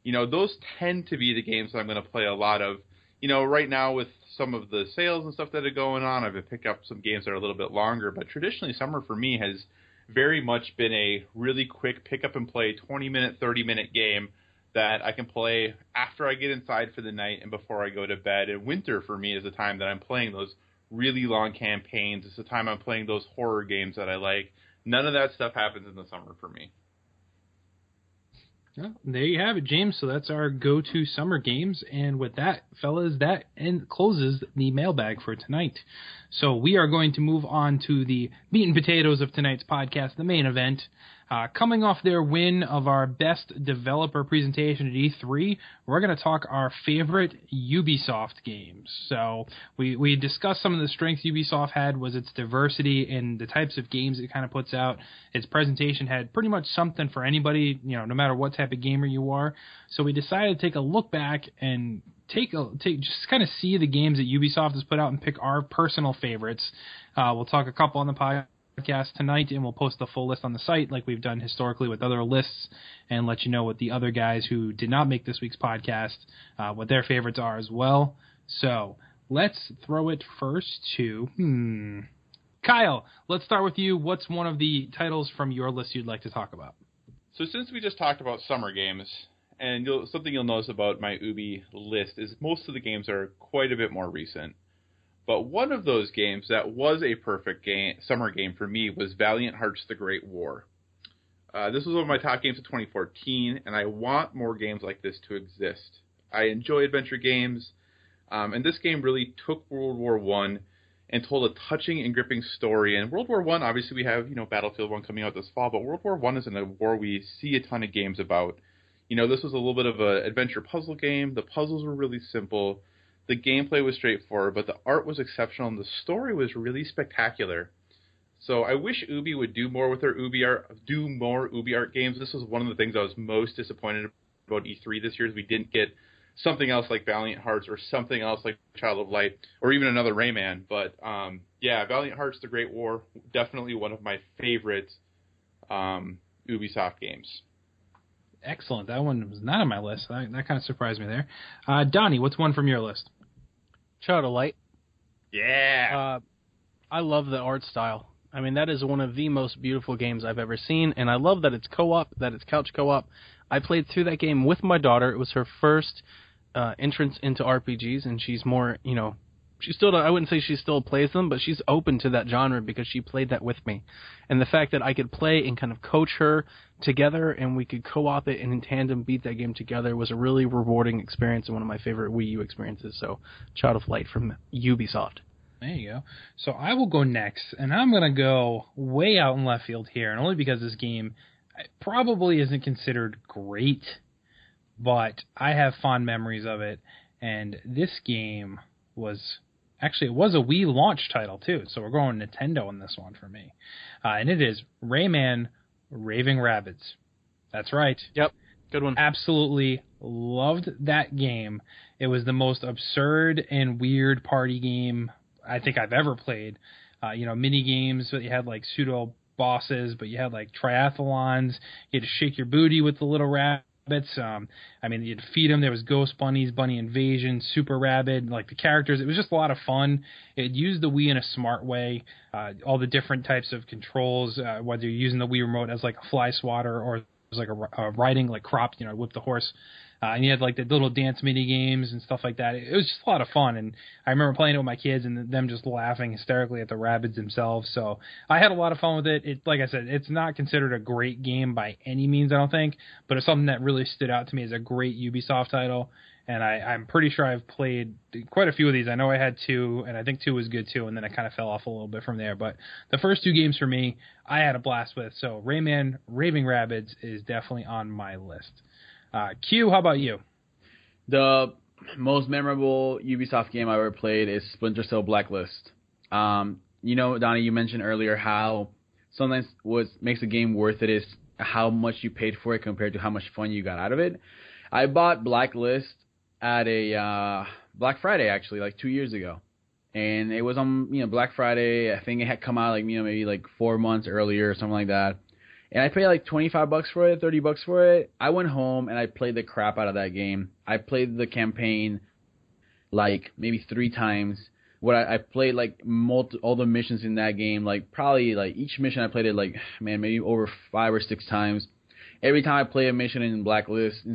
Those tend to be the games that I'm going to play a lot of. Right now with some of the sales and stuff that are going on, I've picked up some games that are a little bit longer, but traditionally summer for me has very much been a really quick pick up and play 20-minute, 30-minute game that I can play after I get inside for the night and before I go to bed. And winter for me is the time that I'm playing those really long campaigns. It's the time I'm playing those horror games that I like. None of that stuff happens in the summer for me. Well, there you have it, James. So that's our go-to summer games. And with that, fellas, that closes the mailbag for tonight. So we are going to move on to the meat and potatoes of tonight's podcast, the main event. Coming off their win of our best developer presentation at E3, we're going to talk our favorite Ubisoft games. So we discussed some of the strengths Ubisoft had was its diversity in the types of games it kind of puts out. Its presentation had pretty much something for anybody, no matter what type of gamer you are. So we decided to take a look back and just kind of see the games that Ubisoft has put out and pick our personal favorites. We'll talk a couple on the podcast tonight, and we'll post the full list on the site like we've done historically with other lists, and let you know what the other guys who did not make this week's podcast, what their favorites are as well. So let's throw it first to Kyle. Let's start with you. What's one of the titles from your list you'd like to talk about? So since we just talked about summer games, and something you'll notice about my Ubi list is most of the games are quite a bit more recent. But one of those games that was a perfect summer game for me was Valiant Hearts: The Great War. This was one of my top games of 2014, and I want more games like this to exist. I enjoy adventure games, and this game really took World War I and told a touching and gripping story. And World War I, obviously we have, Battlefield 1 coming out this fall, but World War I isn't a war we see a ton of games about. This was a little bit of an adventure puzzle game. The puzzles were really simple. The gameplay was straightforward, but the art was exceptional, and the story was really spectacular. So I wish Ubi would do more with their Ubi art games. This was one of the things I was most disappointed about E3 this year, is we didn't get something else like Valiant Hearts or something else like Child of Light or even another Rayman. But Valiant Hearts: The Great War, definitely one of my favorite Ubisoft games. Excellent. That one was not on my list. That kind of surprised me there. Donnie, what's one from your list? Child of Light. Yeah. I love the art style. I mean, that is one of the most beautiful games I've ever seen, and I love that it's co-op, that it's couch co-op. I played through that game with my daughter. It was her first entrance into RPGs, and she's more, she still, I wouldn't say she still plays them, but she's open to that genre because she played that with me. And the fact that I could play and kind of coach her together, and we could co-op it and in tandem beat that game together, was a really rewarding experience and one of my favorite Wii U experiences. So, Child of Light from Ubisoft. There you go. So I will go next, and I'm going to go way out in left field here, and only because this game probably isn't considered great, but I have fond memories of it, and this game was... Actually, it was a Wii launch title, too, so we're going Nintendo on this one for me. And it is Rayman Raving Rabbids. That's right. Yep, good one. Absolutely loved that game. It was the most absurd and weird party game I think I've ever played. Mini games, but you had like pseudo bosses, but you had like triathlons. You had to shake your booty with the little rabbits. You'd feed them. There was Ghost Bunnies, Bunny Invasion, Super Rabbit, like the characters. It was just a lot of fun. It used the Wii in a smart way. All the different types of controls, whether you're using the Wii remote as like a fly swatter or as like a riding like crop, whip the horse. And you had like the little dance mini games and stuff like that. It was just a lot of fun, and I remember playing it with my kids and them just laughing hysterically at the rabbits themselves. So I had a lot of fun with it. It, like I said, it's not considered a great game by any means, I don't think, but it's something that really stood out to me as a great Ubisoft title. And I'm pretty sure I've played quite a few of these. I know I had 2, and I think 2 was good too, and then I kind of fell off a little bit from there. But the first 2 games for me, I had a blast with. So Rayman Raving Rabbids is definitely on my list. Q, how about you? The most memorable Ubisoft game I ever played is Splinter Cell Blacklist. Donnie, you mentioned earlier how sometimes what makes a game worth it is how much you paid for it compared to how much fun you got out of it. I bought Blacklist at a Black Friday, actually, like 2 years ago. And it was on, Black Friday. I think it had come out like, maybe like 4 months earlier or something like that. And I paid like $25 for it, $30 for it. I went home and I played the crap out of that game. I played the campaign like maybe 3 times. I played like all the missions in that game, like probably like each mission I played it like, maybe over 5 or 6 times. Every time I play a mission in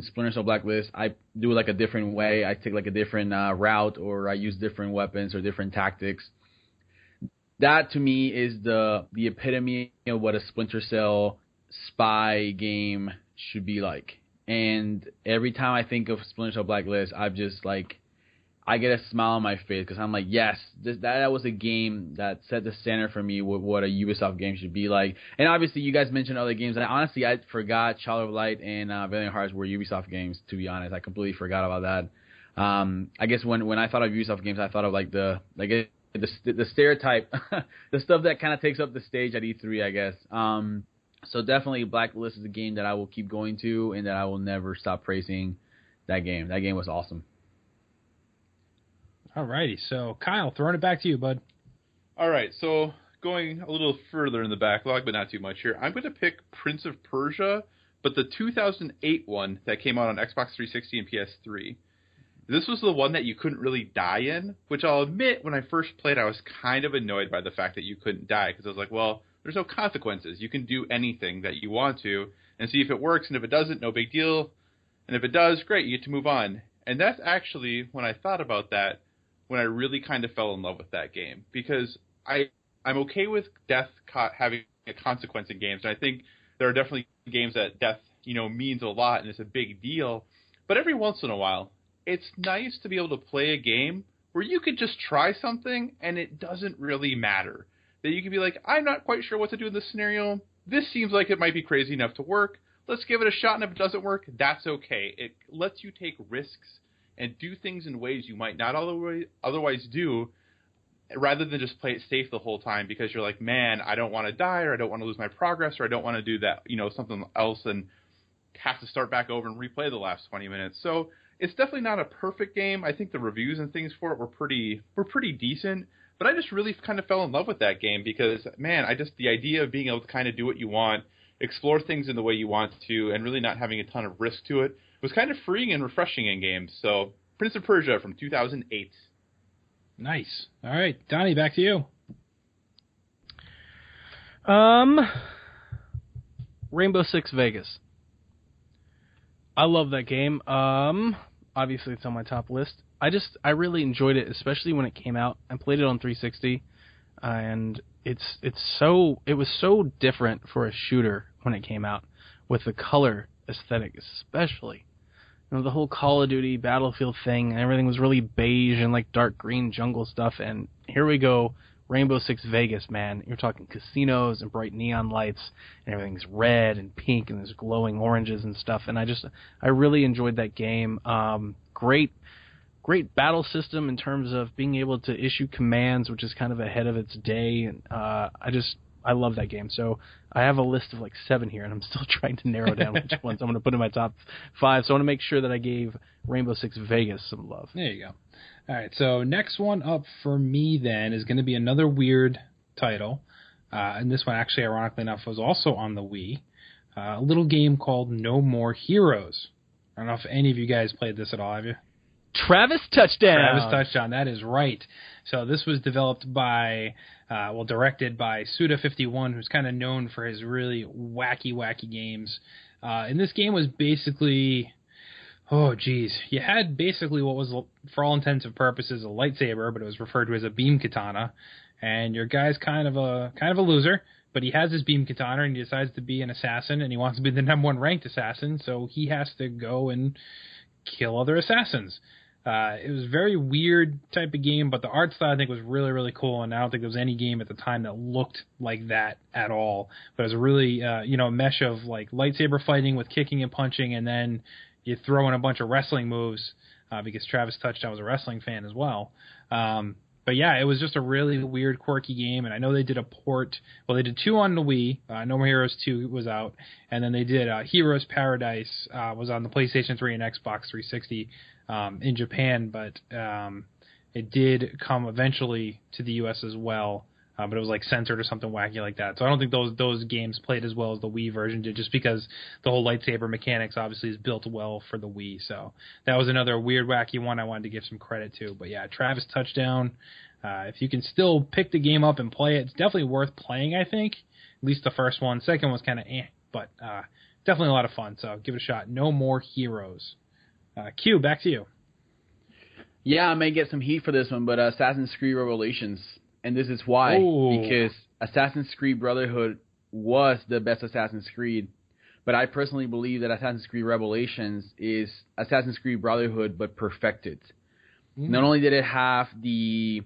Splinter Cell Blacklist, I do it like a different way. I take like a different route, or I use different weapons or different tactics. That to me is the epitome of what a Splinter Cell spy game should be like. And every time I think of Splinter Cell Blacklist, I'm just like, I get a smile on my face because I'm like, yes, that was a game that set the standard for me with what a Ubisoft game should be like. And obviously, you guys mentioned other games. And honestly, I forgot Child of Light and Valiant Hearts were Ubisoft games, to be honest. I completely forgot about that. I guess when I thought of Ubisoft games, I thought of like the stereotype, the stuff that kind of takes up the stage at E3, I guess. So definitely Blacklist is a game that I will keep going to and that I will never stop praising that game. That game was awesome. Alrighty, so Kyle, throwing it back to you, bud. All right, so going a little further in the backlog, but not too much here. I'm going to pick Prince of Persia, but the 2008 one that came out on Xbox 360 and PS3. This was the one that you couldn't really die in, which I'll admit, when I first played, I was kind of annoyed by the fact that you couldn't die, because I was like, well, there's no consequences. You can do anything that you want to and see if it works, and if it doesn't, no big deal. And if it does, great, you get to move on. And that's actually, when I thought about that, when I really kind of fell in love with that game, because I'm okay with death having a consequence in games, and I think there are definitely games that death, means a lot and it's a big deal. But every once in a while, it's nice to be able to play a game where you could just try something and it doesn't really matter. That you can be like, I'm not quite sure what to do in this scenario. This seems like it might be crazy enough to work. Let's give it a shot, and if it doesn't work, that's okay. It lets you take risks and do things in ways you might not otherwise do, rather than just play it safe the whole time because you're like, man, I don't want to die, or I don't want to lose my progress, or I don't want to do that, something else and have to start back over and replay the last 20 minutes. So it's definitely not a perfect game. I think the reviews and things for it were pretty decent, but I just really kind of fell in love with that game because, man, the idea of being able to kind of do what you want, explore things in the way you want to, and really not having a ton of risk to it was kind of freeing and refreshing in games. So, Prince of Persia from 2008. Nice. All right, Donnie, back to you. Rainbow Six Vegas. I love that game. Obviously, it's on my top list. I really enjoyed it, especially when it came out. I played it on 360, and it was so different for a shooter when it came out, with the color aesthetic especially. The whole Call of Duty Battlefield thing, and everything was really beige and like dark green jungle stuff, and here we go, Rainbow Six Vegas, man. You're talking casinos and bright neon lights, and everything's red and pink, and there's glowing oranges and stuff, and I really enjoyed that game. Great battle system in terms of being able to issue commands, which is kind of ahead of its day, and I love that game. So I have a list of like 7 here, and I'm still trying to narrow down which ones I'm going to put in my top 5. So I want to make sure that I gave Rainbow Six Vegas some love. There you go. All right, so next one up for me then is going to be another weird title. And this one actually, ironically enough, was also on the Wii. A little game called No More Heroes. I don't know if any of you guys played this at all, have you? Travis Touchdown. Travis Touchdown, that is right. So this was developed by, directed by Suda51, who's kind of known for his really wacky games. And this game was basically, you had basically what was, for all intents and purposes, a lightsaber, but it was referred to as a beam katana. And your guy's kind of a loser, but he has his beam katana and he decides to be an assassin, and he wants to be the #1 ranked assassin, so he has to go and kill other assassins. It was a very weird type of game, but the art style I think was really, really cool, and I don't think there was any game at the time that looked like that at all. But it was a really, mesh of like lightsaber fighting with kicking and punching, and then you throw in a bunch of wrestling moves, because Travis Touchdown was a wrestling fan as well. But yeah, it was just a really weird, quirky game, and I know they did a port. Well, they did 2 on the Wii. No More Heroes 2 was out, and then they did Heroes Paradise was on the PlayStation 3 and Xbox 360 in Japan, but it did come eventually to the U.S. as well. But it was like censored or something wacky like that. So I don't think those games played as well as the Wii version did, just because the whole lightsaber mechanics obviously is built well for the Wii. So that was another weird, wacky one I wanted to give some credit to. But yeah, Travis Touchdown. If you can still pick the game up and play it, it's definitely worth playing, I think. At least the first one. Second one's kind of but definitely a lot of fun. So give it a shot. No More Heroes. Q, back to you. Yeah, I may get some heat for this one, but Assassin's Creed Revelations. And this is why, because Assassin's Creed Brotherhood was the best Assassin's Creed, but I personally believe that Assassin's Creed Revelations is Assassin's Creed Brotherhood, but perfected. Not only did it have the,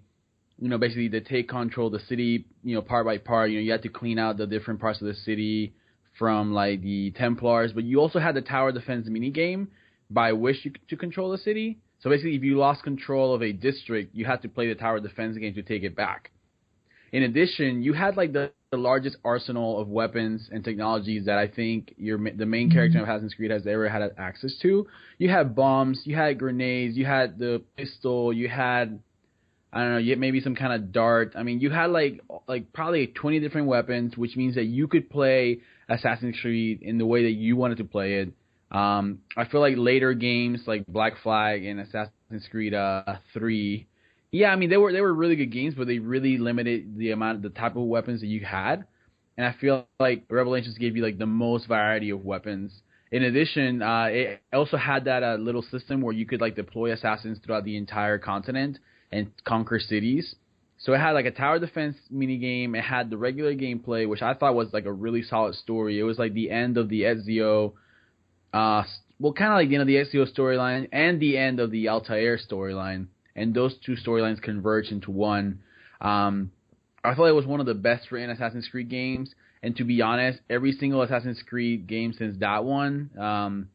basically the take control of the city, part by part, you had to clean out the different parts of the city from like the Templars, but you also had the tower defense minigame by which you to control the city. So basically, if you lost control of a district, you had to play the tower defense game to take it back. In addition, you had like the largest arsenal of weapons and technologies that I think the main character of Assassin's Creed has ever had access to. You had bombs, you had grenades, you had the pistol, you had, I don't know, you had maybe some kind of dart. I mean, you had like probably 20 different weapons, which means that you could play Assassin's Creed in the way that you wanted to play it. I feel like later games like Black Flag and Assassin's Creed 3, yeah, I mean they were really good games, but they really limited the type of weapons that you had. And I feel like Revelations gave you like the most variety of weapons. In addition, it also had that little system where you could like deploy assassins throughout the entire continent and conquer cities. So it had like a tower defense minigame. It had the regular gameplay, which I thought was like a really solid story. It was like the end of the Ezio. Kind of like the end of the Ezio storyline and the end of the Altair storyline, and those two storylines converged into one. I thought it was one of the best written Assassin's Creed games, and to be honest, every single Assassin's Creed game since that one,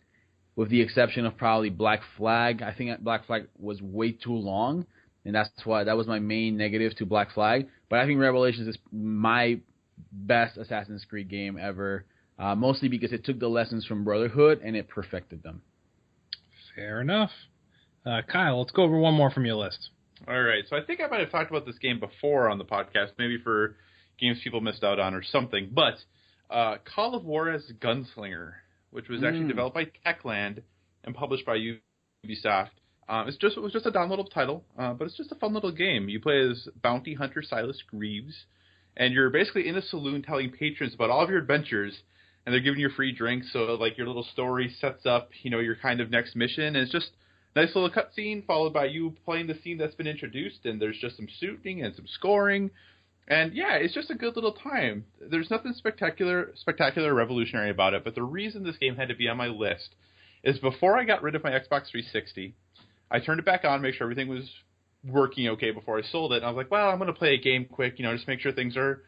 with the exception of probably Black Flag, I think Black Flag was way too long, and that's why that was my main negative to Black Flag. But I think Revelations is my best Assassin's Creed game ever. Mostly because it took the lessons from Brotherhood and it perfected them. Fair enough. Kyle, let's go over one more from your list. All right. So I think I might have talked about this game before on the podcast, maybe for games people missed out on or something. But Call of Juarez Gunslinger, which was actually developed by Techland and published by Ubisoft. It was just a downloadable title, but it's just a fun little game. You play as bounty hunter Silas Greaves, and you're basically in a saloon telling patrons about all of your adventures. And they're giving you free drinks, so like your little story sets up, your kind of next mission. And it's just a nice little cutscene followed by you playing the scene that's been introduced, and there's just some shooting and some scoring. And yeah, it's just a good little time. There's nothing spectacular, revolutionary about it, but the reason this game had to be on my list is before I got rid of my Xbox 360, I turned it back on, make sure everything was working okay before I sold it. And I was like, well, I'm going to play a game quick, just make sure things are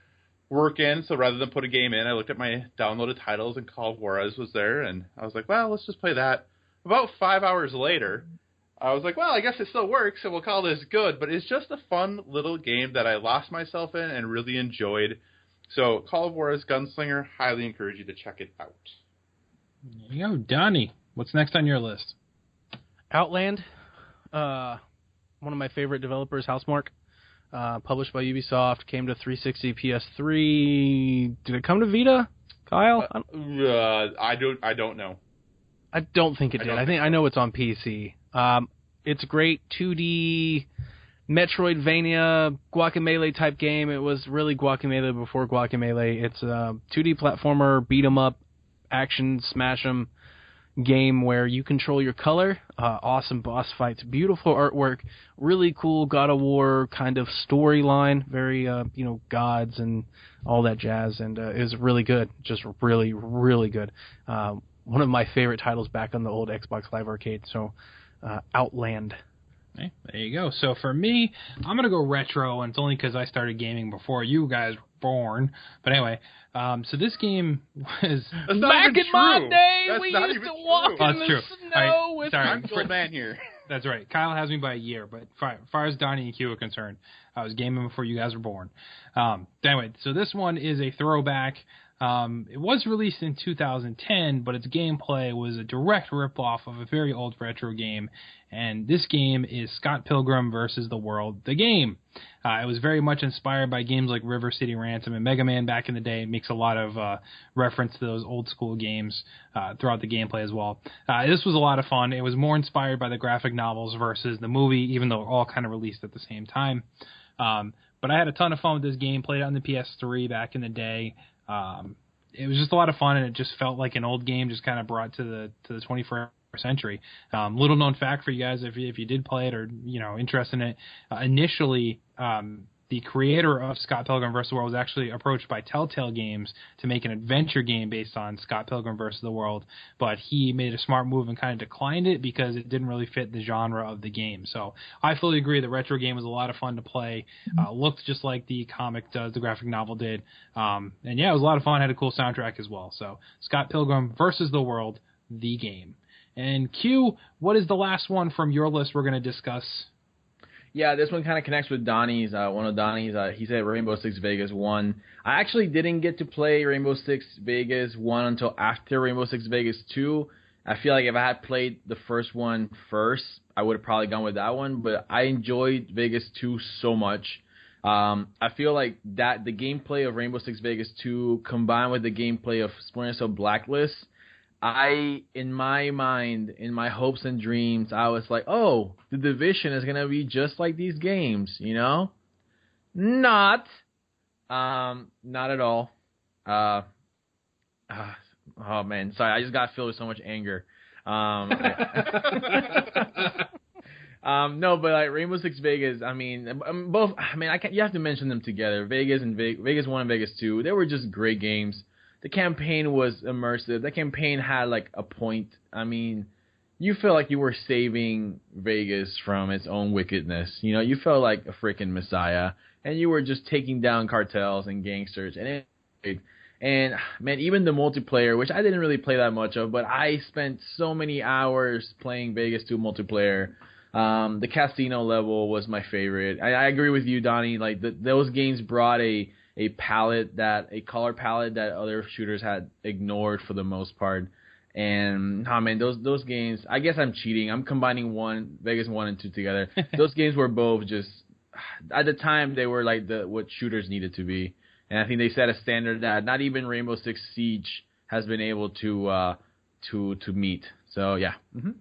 working. So rather than put a game in, I looked at my downloaded titles and Call of Juarez was there, and I was like, well, let's just play that. About 5 hours later, I was like, well, I guess it still works, so we'll call this good. But it's just a fun little game that I lost myself in and really enjoyed. So Call of Juarez Gunslinger, highly encourage you to check it out. There you go. Donnie, what's next on your list? Outland, one of my favorite developers, Housemarque. Published by Ubisoft, came to 360, PS3. Did it come to Vita, Kyle? I don't know. I don't think it did. I know it's on PC. It's a great 2D Metroidvania Guacamelee type game. It was really Guacamelee before Guacamelee. It's a 2D platformer, beat 'em up, action, smash 'em game where you control your color. Awesome boss fights, beautiful artwork, really cool God of War kind of storyline, very gods and all that jazz, and it was really good, just really, really good. One of my favorite titles back on the old Xbox Live Arcade. So Outland. Okay, there you go. So for me, I'm gonna go retro, and it's only because I started gaming before you guys were born. But anyway, so this game was back in my day. We used to walk in the snow with. I'm the old man here. That's right. Kyle has me by a year, but as far as Donnie and Q are concerned, I was gaming before you guys were born. Anyway, so this one is a throwback. It was released in 2010, but its gameplay was a direct ripoff of a very old retro game, and this game is Scott Pilgrim vs. the World, the game. It was very much inspired by games like River City Ransom and Mega Man back in the day. It makes a lot of reference to those old school games throughout the gameplay as well. This was a lot of fun. It was more inspired by the graphic novels versus the movie, even though all kind of released at the same time. But I had a ton of fun with this game, played it on the PS3 back in the day. It was just a lot of fun, and it just felt like an old game, just kind of brought to the 21st century. Little known fact for you guys, if you did play it or interested in it, initially the creator of Scott Pilgrim vs. the World was actually approached by Telltale Games to make an adventure game based on Scott Pilgrim vs. the World, but he made a smart move and kind of declined it because it didn't really fit the genre of the game. So I fully agree the retro game was a lot of fun to play. Looked just like the comic does, the graphic novel did. And yeah, it was a lot of fun. Had a cool soundtrack as well. So Scott Pilgrim vs. the World, the game. And Q, what is the last one from your list we're going to discuss? Yeah, this one kind of connects with Donnie's, one of Donnie's. He said Rainbow Six Vegas 1. I actually didn't get to play Rainbow Six Vegas 1 until after Rainbow Six Vegas 2. I feel like if I had played the first one first, I would have probably gone with that one. But I enjoyed Vegas 2 so much. I feel like that the gameplay of Rainbow Six Vegas 2 combined with the gameplay of Splinter Cell Blacklist, in my mind, in my hopes and dreams, I was like, oh, the Division is going to be just like these games, Not at all. Oh, man. Sorry, I just got filled with so much anger. No, but like Rainbow Six Vegas, both, you have to mention them together. Vegas 1 and Vegas 2, they were just great games. The campaign was immersive. The campaign had like a point. You felt like you were saving Vegas from its own wickedness. You felt like a freaking messiah, and you were just taking down cartels and gangsters. And man, even the multiplayer, which I didn't really play that much of, but I spent so many hours playing Vegas 2 multiplayer. The casino level was my favorite. I agree with you, Donnie. Like those games brought a color palette that other shooters had ignored for the most part. And those games, I guess I'm cheating. I'm combining Vegas 1 and 2 together. Those games were both just, at the time, they were like what shooters needed to be. And I think they set a standard that not even Rainbow Six Siege has been able to meet. So yeah. Mm-hmm.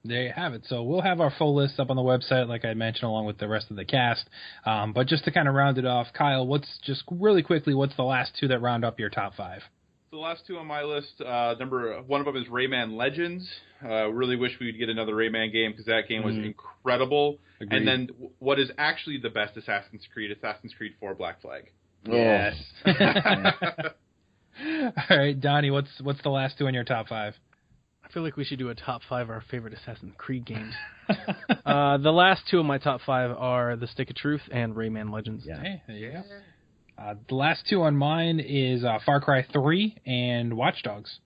There you have it. So we'll have our full list up on the website, like I mentioned, along with the rest of the cast. But just to kind of round it off, Kyle, what's the last two that round up your top 5? The last two on my list, one of them is Rayman Legends. Really wish we could get another Rayman game because that game was incredible. Agreed. And then what is actually the best Assassin's Creed 4 Black Flag. Yes. All right, Donnie, what's the last two in your top 5? I feel like we should do a top 5 of our favorite Assassin's Creed games. The last two of my top 5 are The Stick of Truth and Rayman Legends. Yeah. Hey, there you go. The last two on mine is Far Cry 3 and Watch Dogs.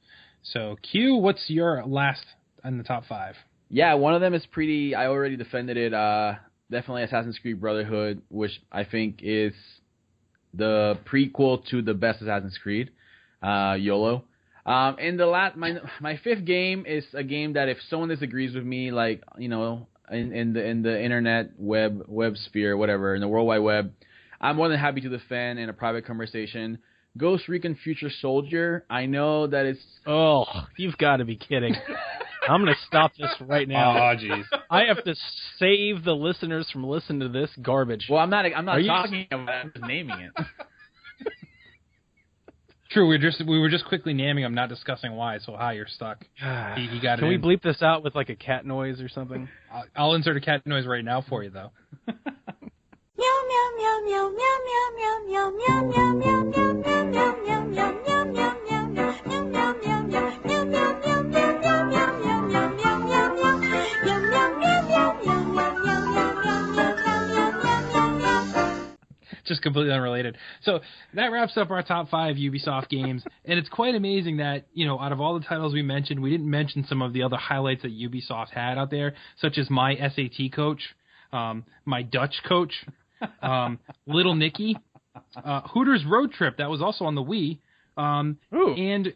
So, Q, what's your last in the top 5? Yeah, one of them is pretty... I already defended it. Definitely Assassin's Creed Brotherhood, which I think is the prequel to the best Assassin's Creed, YOLO. And my fifth game is a game that if someone disagrees with me, like, in the internet web sphere, whatever, in the World Wide Web, I'm more than happy to defend in a private conversation. Ghost Recon Future Soldier, I know that it's... Oh, you've got to be kidding. I'm going to stop this right now. Oh, jeez. I have to save the listeners from listening to this garbage. Well, I'm not talking about it. I'm just naming it. True, we were just quickly naming them, not discussing why. So you're stuck. He got it. Can we bleep this out with like a cat noise or something? I'll insert a cat noise right now for you, though. Meow meow meow meow meow meow meow meow meow meow meow meow meow meow meow meow meow Just completely unrelated. So that wraps up our top 5 Ubisoft games, and it's quite amazing that, out of all the titles we mentioned, we didn't mention some of the other highlights that Ubisoft had out there, such as My SAT Coach, My Dutch Coach, Little Nicky, Hooters Road Trip, that was also on the Wii. And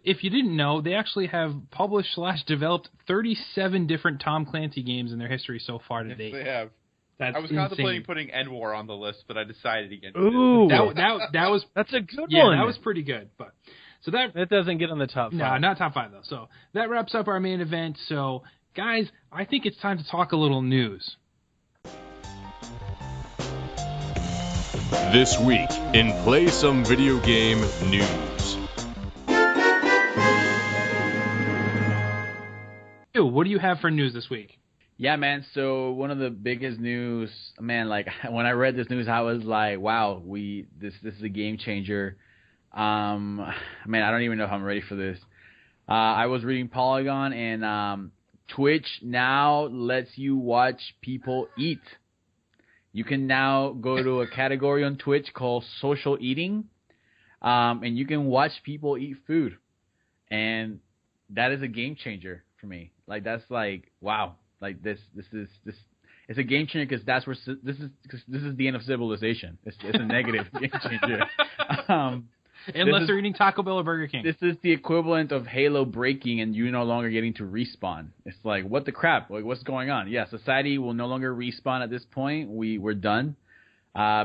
if you didn't know, they actually have published/developed 37 different Tom Clancy games in their history so far to date. They have. That's I was insane. contemplating putting N-War on the list, but I decided against Ooh, it. That was that's a good yeah, one. that was pretty good. But so that doesn't get on the top 5. no, not top 5 though. So that wraps up our main event. So guys, I think it's time to talk a little news. This week in Play Some Video Game News. Ew, what do you have for news this week? Yeah, man. So one of the biggest news, man. Like when I read this news, I was like, "Wow, this is a game changer." Man, I don't even know if I'm ready for this. I was reading Polygon, and Twitch now lets you watch people eat. You can now go to a category on Twitch called social eating, and you can watch people eat food, and that is a game changer for me. Like that's like wow. Like this is it's a game changer because this is the end of civilization. It's a negative game changer. Unless they're eating Taco Bell or Burger King. This is the equivalent of Halo breaking and you no longer getting to respawn. It's like what the crap? Like what's going on? Yeah, society will no longer respawn at this point. We're done.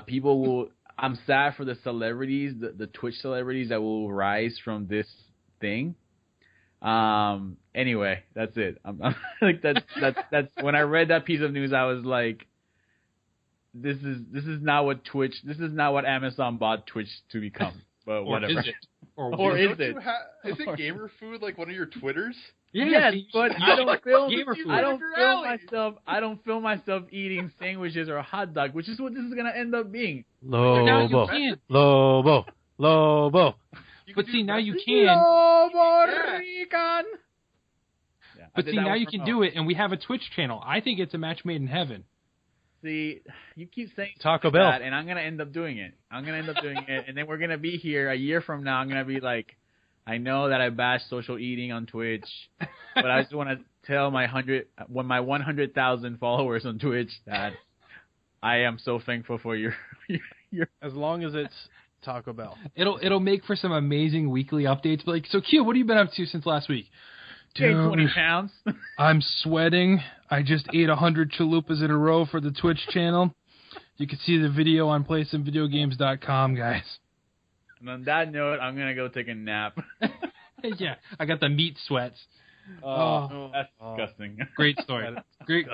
People will. I'm sad for the celebrities, the Twitch celebrities that will rise from this thing. Anyway, that's it. I'm like that's when I read that piece of news, I was like, this is not what Twitch. This is not what Amazon bought Twitch to become. But whatever. Is it? Or is it? Is it gamer food like one of your Twitters? Yes, but I don't film. Gamer food. I don't film myself eating sandwiches or a hot dog, which is what this is gonna end up being. Lobo. But see, now you can. Yeah. But see, now you can do it, and we have a Twitch channel. I think it's a match made in heaven. See, you keep saying Taco Bell, and I'm gonna end up doing it. And then we're gonna be here a year from now. I'm gonna be like, I know that I bash social eating on Twitch, but I just want to tell my 100,000 followers on Twitch that I am so thankful for your. As long as it's Taco Bell, it'll make for some amazing weekly updates. But so Q, what have you been up to since last week? Dude, 20 pounds. I'm sweating. I just ate 100 chalupas in a row for the Twitch channel. You can see the video on playsomevideogames.com, guys. And on that note, I'm going to go take a nap. Yeah, I got the meat sweats. Oh, that's disgusting. Great story.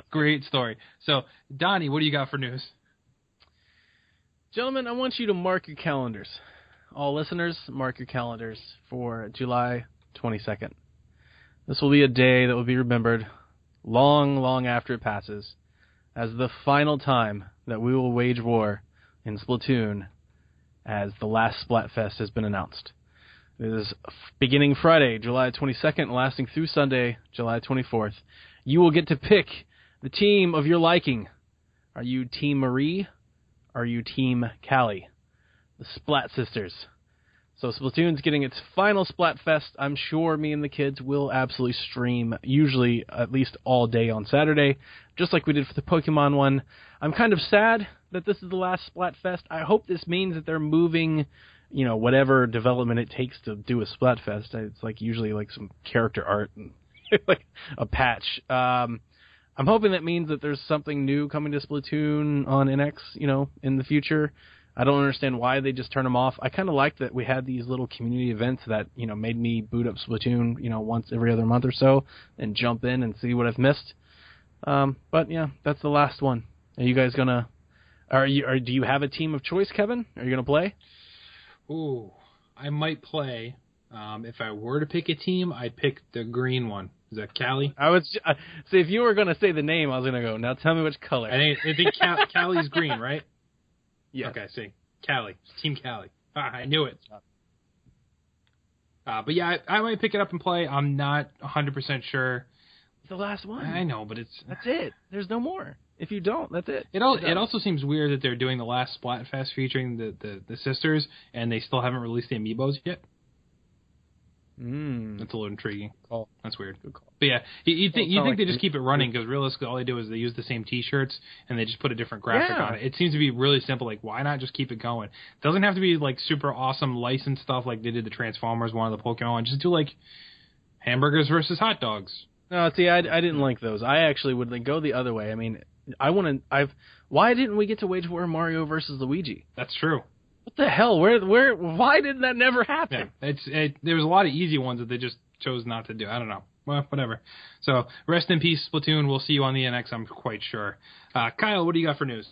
Great story. So, Donnie, what do you got for news? Gentlemen, I want you to mark your calendars. All listeners, mark your calendars for July 22nd. This will be a day that will be remembered long, long after it passes as the final time that we will wage war in Splatoon as the last Splatfest has been announced. It is beginning Friday, July 22nd, lasting through Sunday, July 24th. You will get to pick the team of your liking. Are you Team Marie? Are you Team Callie? The Splat Sisters. So Splatoon's getting its final Splatfest. I'm sure me and the kids will absolutely stream, usually at least all day on Saturday, just like we did for the Pokemon one. I'm kind of sad that this is the last Splatfest. I hope this means that they're moving, whatever development it takes to do a Splatfest. It's like usually like some character art and like a patch. I'm hoping that means that there's something new coming to Splatoon on NX, in the future. I don't understand why they just turn them off. I kind of like that we had these little community events that, made me boot up Splatoon, once every other month or so and jump in and see what I've missed. But yeah, that's the last one. Are you guys do you have a team of choice, Kevin? Are you going to play? Ooh, I might play. If I were to pick a team, I'd pick the green one. Is that Callie? I was see if you were going to say the name, I was going to go. Now tell me which color. I think Callie's green, right? Yeah. Okay, see. Callie. Team Callie. I knew it. But yeah, I might pick it up and play. I'm not 100% sure. It's the last one. I know, but That's it. There's no more. If you don't, that's it. It also seems weird that they're doing the last Splatfest featuring the sisters, and they still haven't released the amiibos yet. That's a little intriguing. Call. That's weird. Good call. But yeah, you think they just keep it running because realistically all they do is they use the same T-shirts and they just put a different graphic on it. It seems to be really simple. Like, why not just keep it going? It doesn't have to be like super awesome licensed stuff like they did the Transformers one or the Pokemon. Just do like hamburgers versus hot dogs. No, see, I didn't like those. I actually would go the other way. I mean, why didn't we get to Wage War Mario versus Luigi? That's true. What the hell? Why did that never happen? Yeah, there was a lot of easy ones that they just chose not to do. I don't know. Well, whatever. So, rest in peace, Splatoon. We'll see you on the NX, I'm quite sure. Kyle, what do you got for news?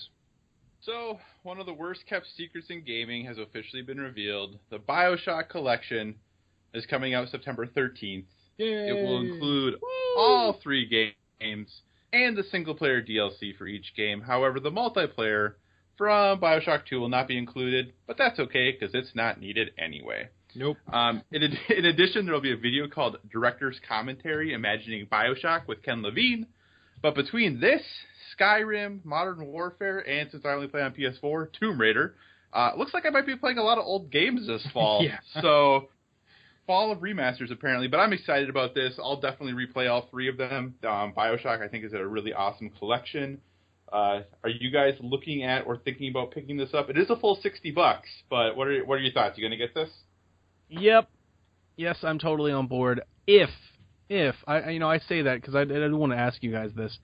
So, one of the worst-kept secrets in gaming has officially been revealed. The BioShock Collection is coming out September 13th. Yay. It will include all 3 games and the single-player DLC for each game. However, the multiplayer from BioShock 2 will not be included, but that's okay because it's not needed anyway. Nope. In addition, there will be a video called Director's Commentary, Imagining BioShock with Ken Levine. But between this, Skyrim, Modern Warfare, and since I only play on PS4, Tomb Raider, looks like I might be playing a lot of old games this fall. Yeah. So, fall of remasters apparently, but I'm excited about this. I'll definitely replay all 3 of them. BioShock, I think, is a really awesome collection. Are you guys looking at or thinking about picking this up? It is a full $60, but what are your thoughts? You going to get this? Yep. Yes, I'm totally on board. If I say that because I do want to ask you guys this.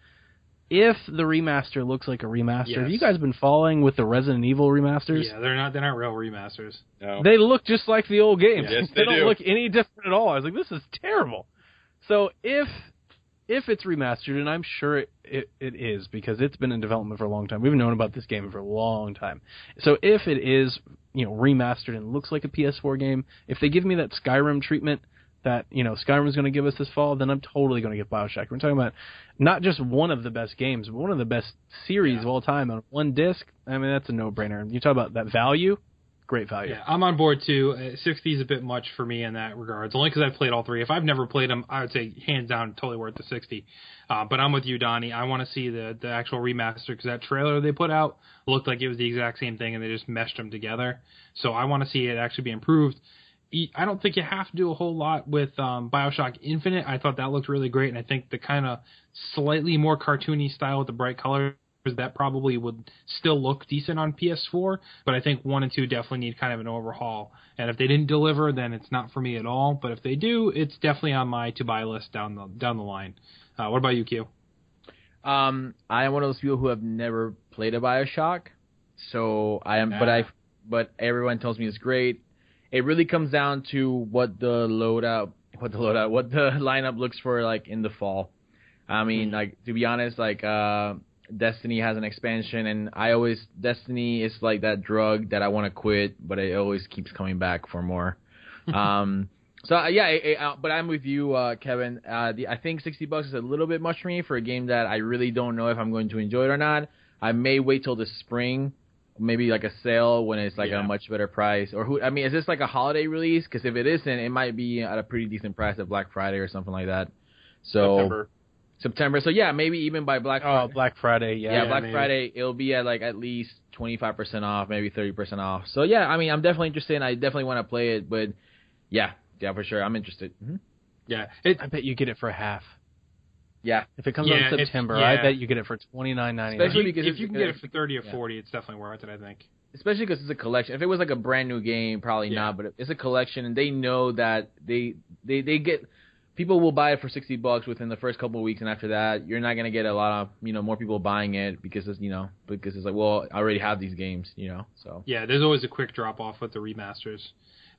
If the remaster looks like a remaster, yes. Have you guys been following with the Resident Evil remasters? Yeah, they're not real remasters. No. They look just like the old games. Yes, they do. don't look any different at all. I was like, this is terrible. So if it's remastered, and I'm sure it is because it's been in development for a long time. We've known about this game for a long time. So if it is, remastered and looks like a PS4 game, if they give me that Skyrim treatment that, Skyrim is going to give us this fall, then I'm totally going to get BioShock. We're talking about not just one of the best games, but one of the best series of all time on one disc. I mean, that's a no-brainer. You talk about that value, great value. Yeah, I'm on board too. 60 is a bit much for me in that regards, only because I've played all 3. If I've never played them, I would say hands down totally worth the 60. But I'm with you, Donnie. I want to see the actual remaster because that trailer they put out looked like it was the exact same thing and they just meshed them together. So I want to see it actually be improved. I don't think you have to do a whole lot with BioShock Infinite. I thought that looked really great, and I think the kind of slightly more cartoony style with the bright colors, that probably would still look decent on PS4, but I think 1 and 2 definitely need kind of an overhaul. And if they didn't deliver, then it's not for me at all. But if they do, it's definitely on my to-buy list down the line. What about you, Q? I am one of those people who have never played a BioShock, so I am. But everyone tells me it's great. It really comes down to what the lineup looks for like in the fall. I mean, like to be honest, like Destiny has an expansion, and Destiny is like that drug that I want to quit, but it always keeps coming back for more. But I'm with you, Kevin. I think $60 is a little bit much for me for a game that I really don't know if I'm going to enjoy it or not. I may wait till the spring, maybe like a sale when it's like a much better price. Is this like a holiday release? Because if it isn't, it might be at a pretty decent price at Black Friday or something like that. So September. So yeah, maybe even by Black Friday. Oh, Black Friday, yeah. Black Friday, it'll be at like at least 25% off, maybe 30% off. So yeah, I mean, I'm definitely interested, and I definitely want to play it, but yeah, for sure, I'm interested. Mm-hmm. Yeah. I bet you get it for half. Yeah. If it comes out in September, I bet you get it for $29.99. Especially because if you can get it for 30 or 40, it's definitely worth it, I think. Especially because it's a collection. If it was like a brand new game, probably not, but it's a collection, and they know that they get... People will buy it for $60 within the first couple of weeks, and after that, you're not gonna get a lot of more people buying it because it's like, well, I already have these games, So yeah, there's always a quick drop off with the remasters.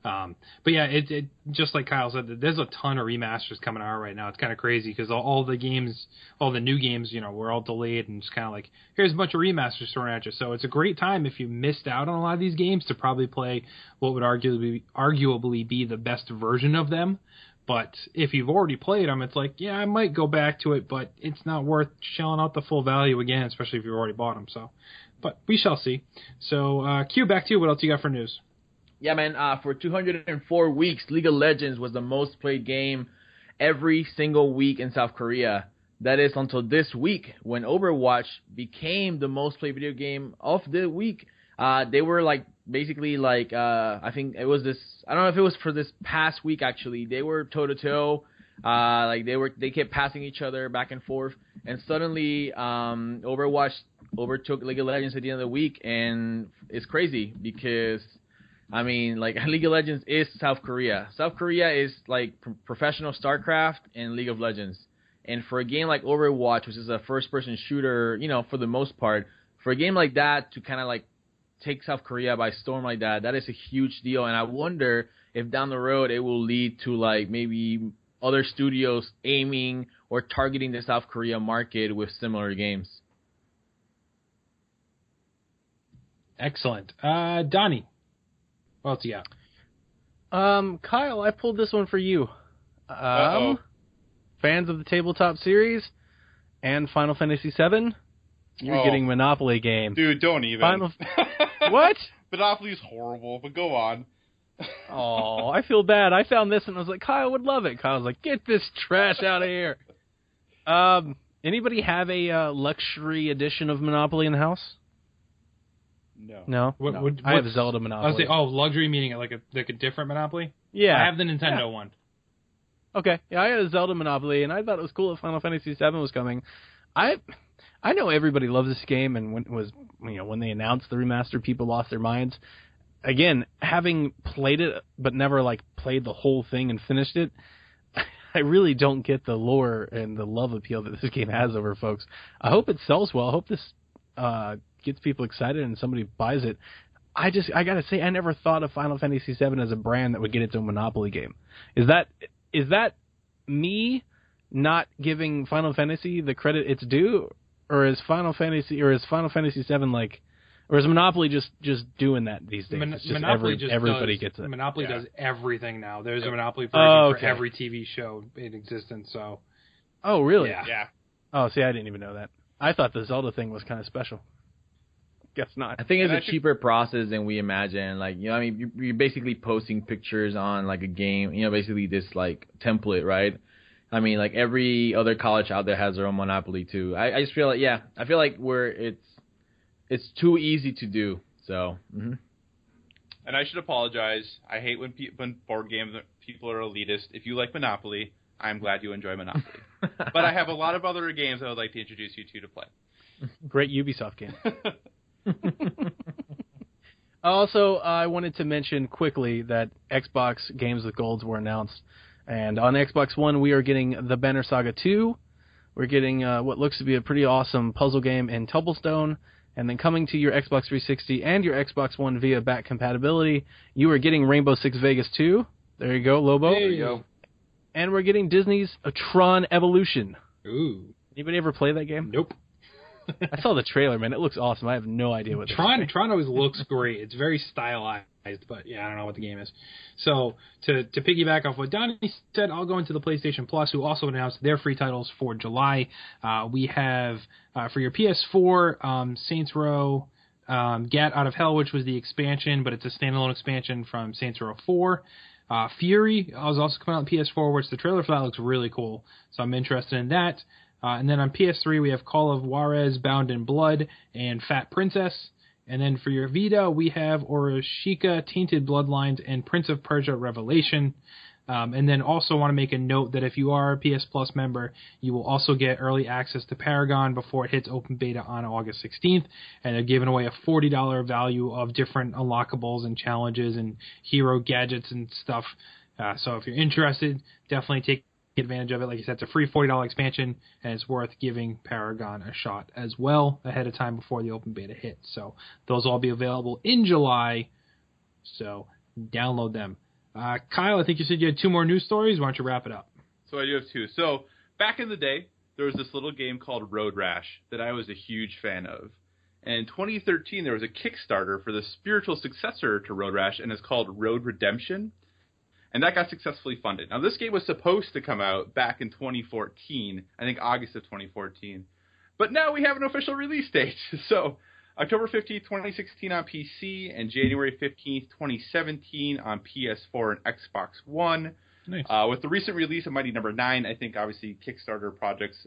But yeah, it just like Kyle said, there's a ton of remasters coming out right now. It's kind of crazy because all the new games, were all delayed, and it's kind of like here's a bunch of remasters thrown at you. So it's a great time if you missed out on a lot of these games to probably play what would arguably be the best version of them. But if you've already played them, it's like, yeah, I might go back to it, but it's not worth shelling out the full value again, especially if you've already bought them. So, but we shall see. So, Q, back to you. What else you got for news? Yeah, man. For 204 weeks, League of Legends was the most played game every single week in South Korea. That is until this week when Overwatch became the most played video game of the week. They were like basically like I think it was this. I don't know if it was for this past week actually. They were toe to toe. Like they kept passing each other back and forth, and suddenly Overwatch overtook League of Legends at the end of the week, and it's crazy because I mean like League of Legends is South Korea. South Korea is like professional StarCraft and League of Legends. And for a game like Overwatch, which is a first-person shooter, you know, for the most part, for a game like that to kind of like take South Korea by storm like that, that is a huge deal. And I wonder if down the road it will lead to like maybe other studios aiming or targeting the South Korea market with similar games. Excellent. Donnie, what else you got? Kyle, I pulled this one for you. Fans of the tabletop series and Final Fantasy VII, you're getting Monopoly game. Dude, don't even. What? Monopoly's horrible, but go on. Oh, I feel bad. I found this and I was like, Kyle would love it. Kyle's like, get this trash out of here. Anybody have a luxury edition of Monopoly in the house? No. No? No. I have Zelda Monopoly. I was say, luxury meaning like a different Monopoly? Yeah. I have the Nintendo one. Okay, yeah, I had a Zelda Monopoly, and I thought it was cool that Final Fantasy VII was coming. I know everybody loves this game, and when they announced the remaster, people lost their minds. Again, having played it, but never like played the whole thing and finished it, I really don't get the lore and the love appeal that this game has over folks. I hope it sells well. I hope this gets people excited and somebody buys it. I gotta say, I never thought of Final Fantasy VII as a brand that would get its own Monopoly game. Is that me not giving Final Fantasy the credit it's due, or is Final Fantasy VII like, or is Monopoly just doing that these days? Everybody gets it. Monopoly does everything now. There's a Monopoly version for every TV show in existence. So. Oh really? Yeah. Oh, see, I didn't even know that. I thought the Zelda thing was kind of special. Guess not. I think it's a cheaper process than we imagine. Like, you know, I mean, you're basically posting pictures on like a game, you know, basically this like template, right? I mean, like every other college out there has their own Monopoly too. I just feel like, I feel like it's too easy to do. So. Mm-hmm. And I should apologize. I hate when board game people are elitist. If you like Monopoly, I'm glad you enjoy Monopoly. But I have a lot of other games I would like to introduce you to play. Great Ubisoft game. Also, I wanted to mention quickly that Xbox Games with Golds were announced. And on Xbox One, we are getting The Banner Saga 2. We're getting what looks to be a pretty awesome puzzle game in Tubblestone. And then coming to your Xbox 360 and your Xbox One via back compatibility, you are getting Rainbow Six Vegas 2. There you go, Lobo. There you go. And we're getting Disney's Tron Evolution. Ooh. Anybody ever play that game? Nope. I saw the trailer, man. It looks awesome. I have no idea what Tron always looks great. It's very stylized, but yeah, I don't know what the game is. So to piggyback off what Donnie said, I'll go into the PlayStation Plus, who also announced their free titles for July. We have for your PS4, Saints Row, Gat Out of Hell, which was the expansion, but it's a standalone expansion from Saints Row 4. Fury is also coming out on PS4, which the trailer for that looks really cool. So I'm interested in that. And then on PS3, we have Call of Juarez, Bound in Blood, and Fat Princess. And then for your Vita, we have Oroshika, Tainted Bloodlines, and Prince of Persia Revelation. And then also want to make a note that if you are a PS Plus member, you will also get early access to Paragon before it hits open beta on August 16th. And they're giving away a $40 value of different unlockables and challenges and hero gadgets and stuff. So if you're interested, definitely take advantage of it. Like I said, it's a free $40 expansion, and it's worth giving Paragon a shot as well ahead of time before the open beta hits. So those will all be available in July, so download them. Kyle, I think you said you had 2 more news stories. Why don't you wrap it up? So I do have 2. So back in the day, there was this little game called Road Rash that I was a huge fan of. And in 2013, there was a Kickstarter for the spiritual successor to Road Rash, and it's called Road Redemption. And that got successfully funded. Now, this game was supposed to come out back in 2014, I think August of 2014. But now we have an official release date. So, October 15th, 2016 on PC, and January 15th, 2017 on PS4 and Xbox One. Nice. With the recent release of Mighty Number 9, I think obviously Kickstarter projects,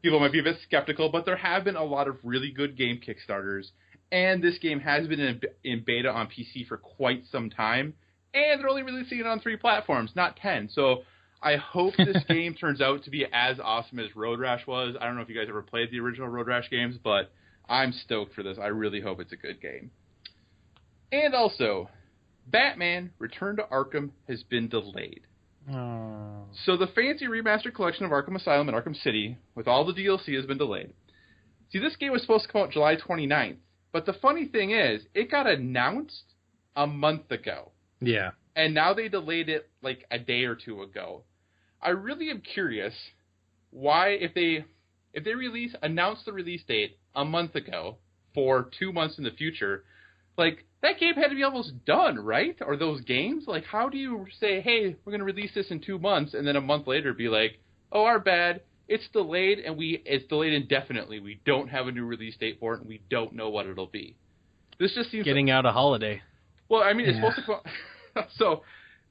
people might be a bit skeptical, but there have been a lot of really good game Kickstarters, and this game has been in beta on PC for quite some time, and they're only releasing it on 3 platforms, not 10. So I hope this game turns out to be as awesome as Road Rash was. I don't know if you guys ever played the original Road Rash games, but I'm stoked for this. I really hope it's a good game. And also, Batman Return to Arkham has been delayed. Oh. So the fancy remastered collection of Arkham Asylum and Arkham City, with all the DLC, has been delayed. See, this game was supposed to come out July 29th, but the funny thing is, it got announced a month ago. Yeah. And now they delayed it like a day or two ago. I really am curious why, if they announced the release date a month ago for 2 months in the future, like, that game had to be almost done, right? Or those games? Like, how do you say, hey, we're going to release this in 2 months, and then a month later be like, oh, our bad, it's delayed, and it's delayed indefinitely. We don't have a new release date for it, and we don't know what it'll be. This just seems getting out a holiday. Well, I mean, it's supposed to come... So,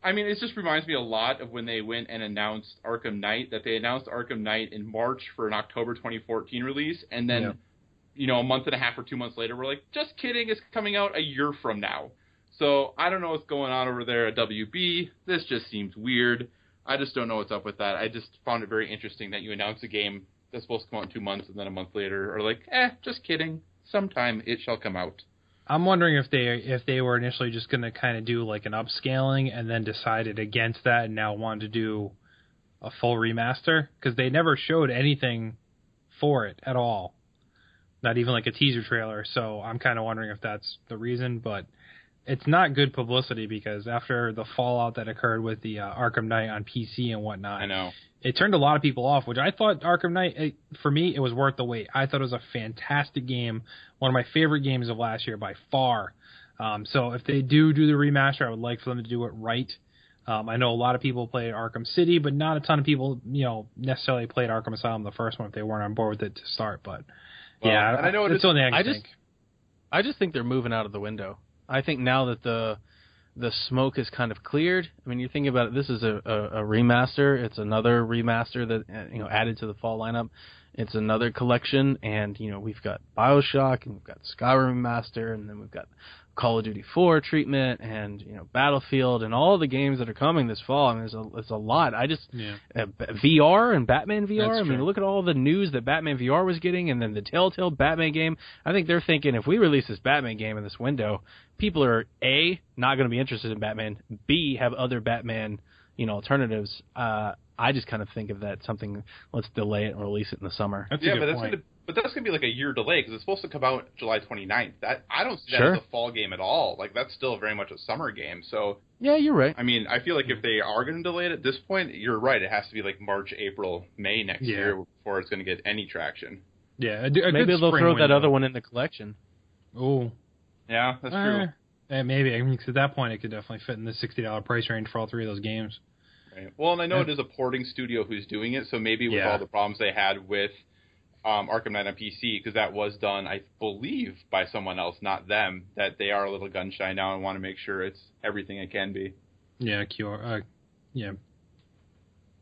I mean, it just reminds me a lot of when they went and announced Arkham Knight, that they announced Arkham Knight in March for an October 2014 release, and then... Yep. You know, a month and a half or 2 months later, we're like, just kidding, it's coming out a year from now. So I don't know what's going on over there at WB. This just seems weird. I just don't know what's up with that. I just found it very interesting that you announce a game that's supposed to come out in 2 months and then a month later are like, just kidding. Sometime it shall come out. I'm wondering if they were initially just going to kind of do like an upscaling and then decided against that and now wanted to do a full remaster, because they never showed anything for it at all. Not even like a teaser trailer, so I'm kind of wondering if that's the reason, but it's not good publicity because after the fallout that occurred with the Arkham Knight on PC and whatnot, I know. It turned a lot of people off, which I thought Arkham Knight, for me, it was worth the wait. I thought it was a fantastic game, one of my favorite games of last year by far. So if they do the remaster, I would like for them to do it right. I know a lot of people played Arkham City, but not a ton of people, necessarily played Arkham Asylum, the first one, if they weren't on board with it to start, but... Well, yeah, and I know it's only I think. I just think they're moving out of the window. I think now that the smoke is kind of cleared. I mean, you think about it. This is a remaster. It's another remaster that added to the fall lineup. It's another collection, and we've got BioShock, and we've got Skyrim Remaster, and then we've got Call of Duty 4 treatment, and Battlefield, and all the games that are coming this fall. I mean, there's a lot. VR and Batman VR. That's I mean, true. look at all the news that Batman VR was getting, and then the Telltale Batman game. I think they're thinking if we release this Batman game in this window, people are A, not going to be interested in Batman, B, have other Batman alternatives. I just kind of think of that something. Let's delay it and release it in the summer. That's a good point. That's going to be like a year delay because it's supposed to come out July 29th. I don't see that Sure. as a fall game at all. Like, that's still very much a summer game. So, Yeah, you're right. I mean, I feel like if they are going to delay it at this point, you're right. It has to be like March, April, May next year before it's going to get any traction. Yeah, Maybe they'll throw that other one in the collection. Oh, Yeah, that's true. Maybe. I mean, 'cause at that point, it could definitely fit in the $60 price range for all three of those games. Right. Well, and I know it is a porting studio who's doing it, so maybe with all the problems they had with Arkham Knight on PC, because that was done, I believe, by someone else, not them, that they are a little gun shy now and want to make sure it's everything it can be. Yeah,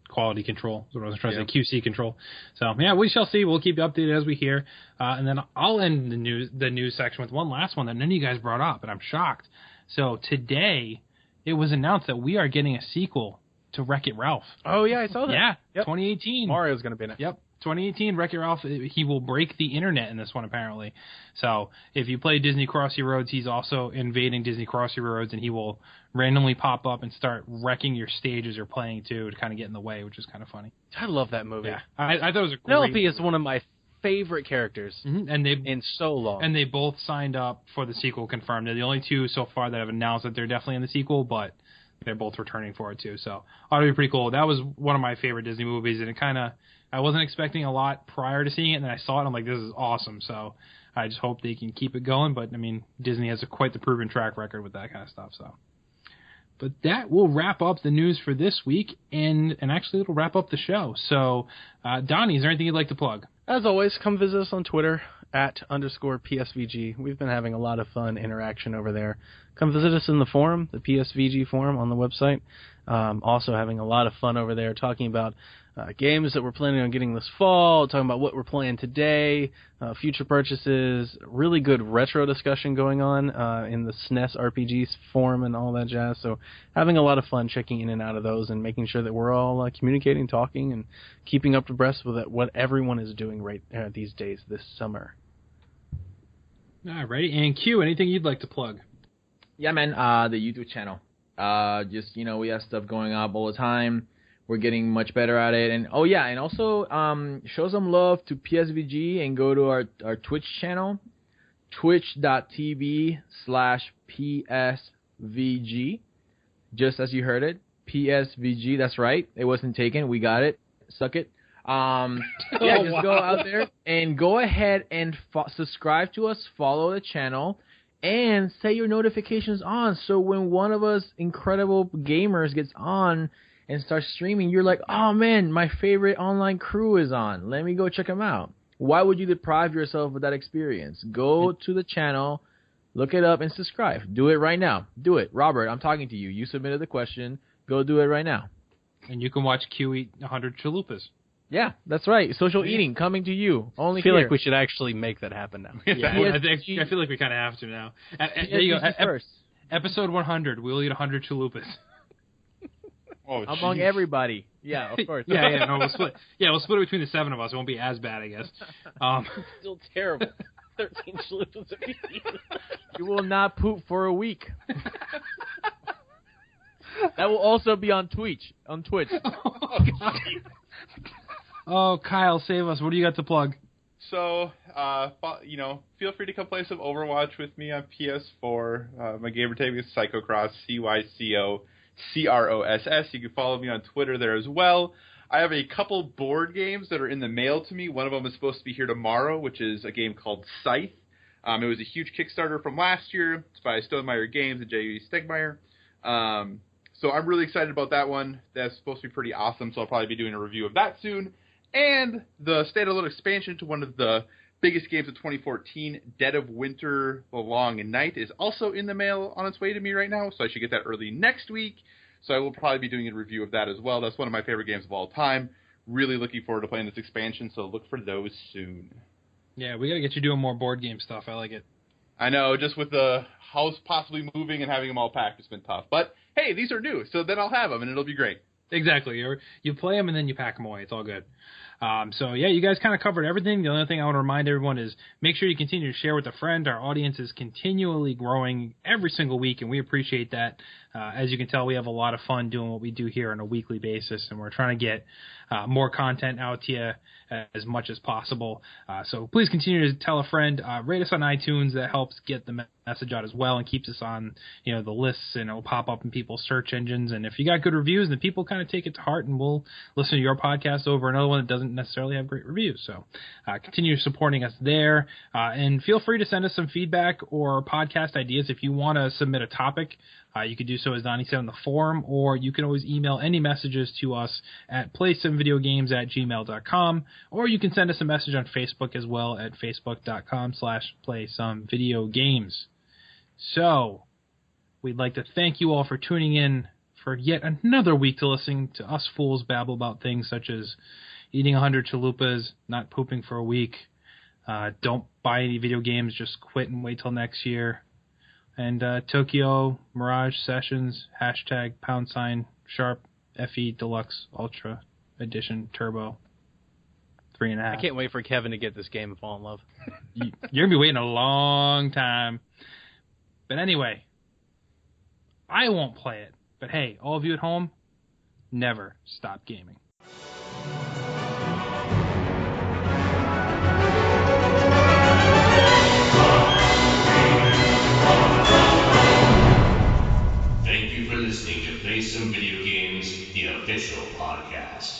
quality control is what I was trying to say, QC control. So, yeah, we shall see. We'll keep you updated as we hear. And then I'll end the news section with one last one that none of you guys brought up, and I'm shocked. So today, it was announced that we are getting a sequel to Wreck-It Ralph. Oh, yeah, I saw that. Yeah, Yep. 2018. Mario's going to be in it. Yep. 2018, Wreck-It Ralph, he will break the internet in this one, apparently. So, if you play Disney Crossy Roads, he's also invading Disney Crossy Roads, and he will randomly pop up and start wrecking your stages you're playing to kind of get in the way, which is kind of funny. I love that movie. Yeah. I thought it was a great Penelope is one of my favorite characters in so long. And they both signed up for the sequel, confirmed. They're the only two so far that have announced that they're definitely in the sequel, but they're both returning for it, too. So, ought to be pretty cool. That was one of my favorite Disney movies, and it kind of... I wasn't expecting a lot prior to seeing it, and then I saw it, and I'm like, this is awesome. So I just hope they can keep it going. But, I mean, Disney has quite the proven track record with that kind of stuff. So, but that will wrap up the news for this week, and actually it'll wrap up the show. So, Donnie, is there anything you'd like to plug? As always, come visit us on Twitter @_PSVG. We've been having a lot of fun interaction over there. Come visit us in the forum, the PSVG forum on the website. Also having a lot of fun over there, talking about games that we're planning on getting this fall, talking about what we're playing today, future purchases, really good retro discussion going on in the SNES RPGs forum and all that jazz. So having a lot of fun checking in and out of those and making sure that we're all communicating, talking, and keeping up abreast with what everyone is doing right these days this summer. All right, and Q, anything you'd like to plug? Yeah, man, the YouTube channel. Just, we have stuff going up all the time. We're getting much better at it. And and also show some love to PSVG and go to our Twitch channel, twitch.tv/PSVG. Just as you heard it, PSVG, that's right. It wasn't taken. We got it. Suck it. Go out there and go ahead and subscribe to us, follow the channel, and set your notifications on. So when one of us incredible gamers gets on and start streaming, you're like, oh man, my favorite online crew is on. Let me go check them out. Why would you deprive yourself of that experience? Go to the channel, look it up, and subscribe. Do it right now. Do it. Robert, I'm talking to you. You submitted the question. Go do it right now. And you can watch Q eat 100 chalupas. Yeah, that's right. Social eating coming to you. Only I feel here. like we should actually make that happen now. Yeah, I feel like we kind of have to now. There you go. First. Episode 100. We'll eat 100 chalupas. Among everybody. Yeah, of course. Yeah. No, we'll split. Yeah, we'll split it between the 7 of us. It won't be as bad, I guess. Still terrible. 13 chalupas a piece. You will not poop for a week. That will also be on Twitch. Oh, Kyle, save us. What do you got to plug? So, feel free to come play some Overwatch with me on PS4. My gamer tag is Psychocross, CYCOCROSS. You can follow me on Twitter there as well. I have a couple board games that are in the mail to me. One of them is supposed to be here tomorrow, which is a game called Scythe. It was a huge Kickstarter from last year. It's by Stonemeyer Games and J.E. Stegmeyer. So I'm really excited about that one. That's supposed to be pretty awesome, so I'll probably be doing a review of that soon. And the standalone expansion to one of the biggest games of 2014, Dead of Winter, The Long Night, is also in the mail on its way to me right now, so I should get that early next week. So I will probably be doing a review of that as well. That's one of my favorite games of all time. Really looking forward to playing this expansion, so look for those soon. Yeah, we got to get you doing more board game stuff. I like it. I know, just with the house possibly moving and having them all packed, it's been tough. But, hey, these are new, so then I'll have them, and it'll be great. Exactly. You play them, and then you pack them away. It's all good. So, yeah, you guys kind of covered everything. The only thing I want to remind everyone is make sure you continue to share with a friend. Our audience is continually growing every single week, and we appreciate that. As you can tell, we have a lot of fun doing what we do here on a weekly basis, and we're trying to get more content out to you as much as possible. So please continue to tell a friend. Rate us on iTunes. That helps get the message out as well and keeps us on the lists, and it'll pop up in people's search engines. And if you got good reviews, then people kind of take it to heart, and we'll listen to your podcast over another one that doesn't necessarily have great reviews. So continue supporting us there. And feel free to send us some feedback or podcast ideas. If you want to submit a topic, you could do so, as Donnie said, on the forum, or you can always email any messages to us at playsomevideogames@gmail.com, or you can send us a message on Facebook as well at facebook.com/playsomevideogames. So, we'd like to thank you all for tuning in for yet another week to listening to us fools babble about things such as eating 100 chalupas, not pooping for a week, don't buy any video games, just quit and wait till next year, and Tokyo Mirage Sessions, #, Sharp, FE Deluxe Ultra Edition Turbo 3.5. I can't wait for Kevin to get this game and fall in love. You're going to be waiting a long time. But anyway, I won't play it. But hey, all of you at home, never stop gaming. Thank you for listening to Play Some Video Games, the official podcast.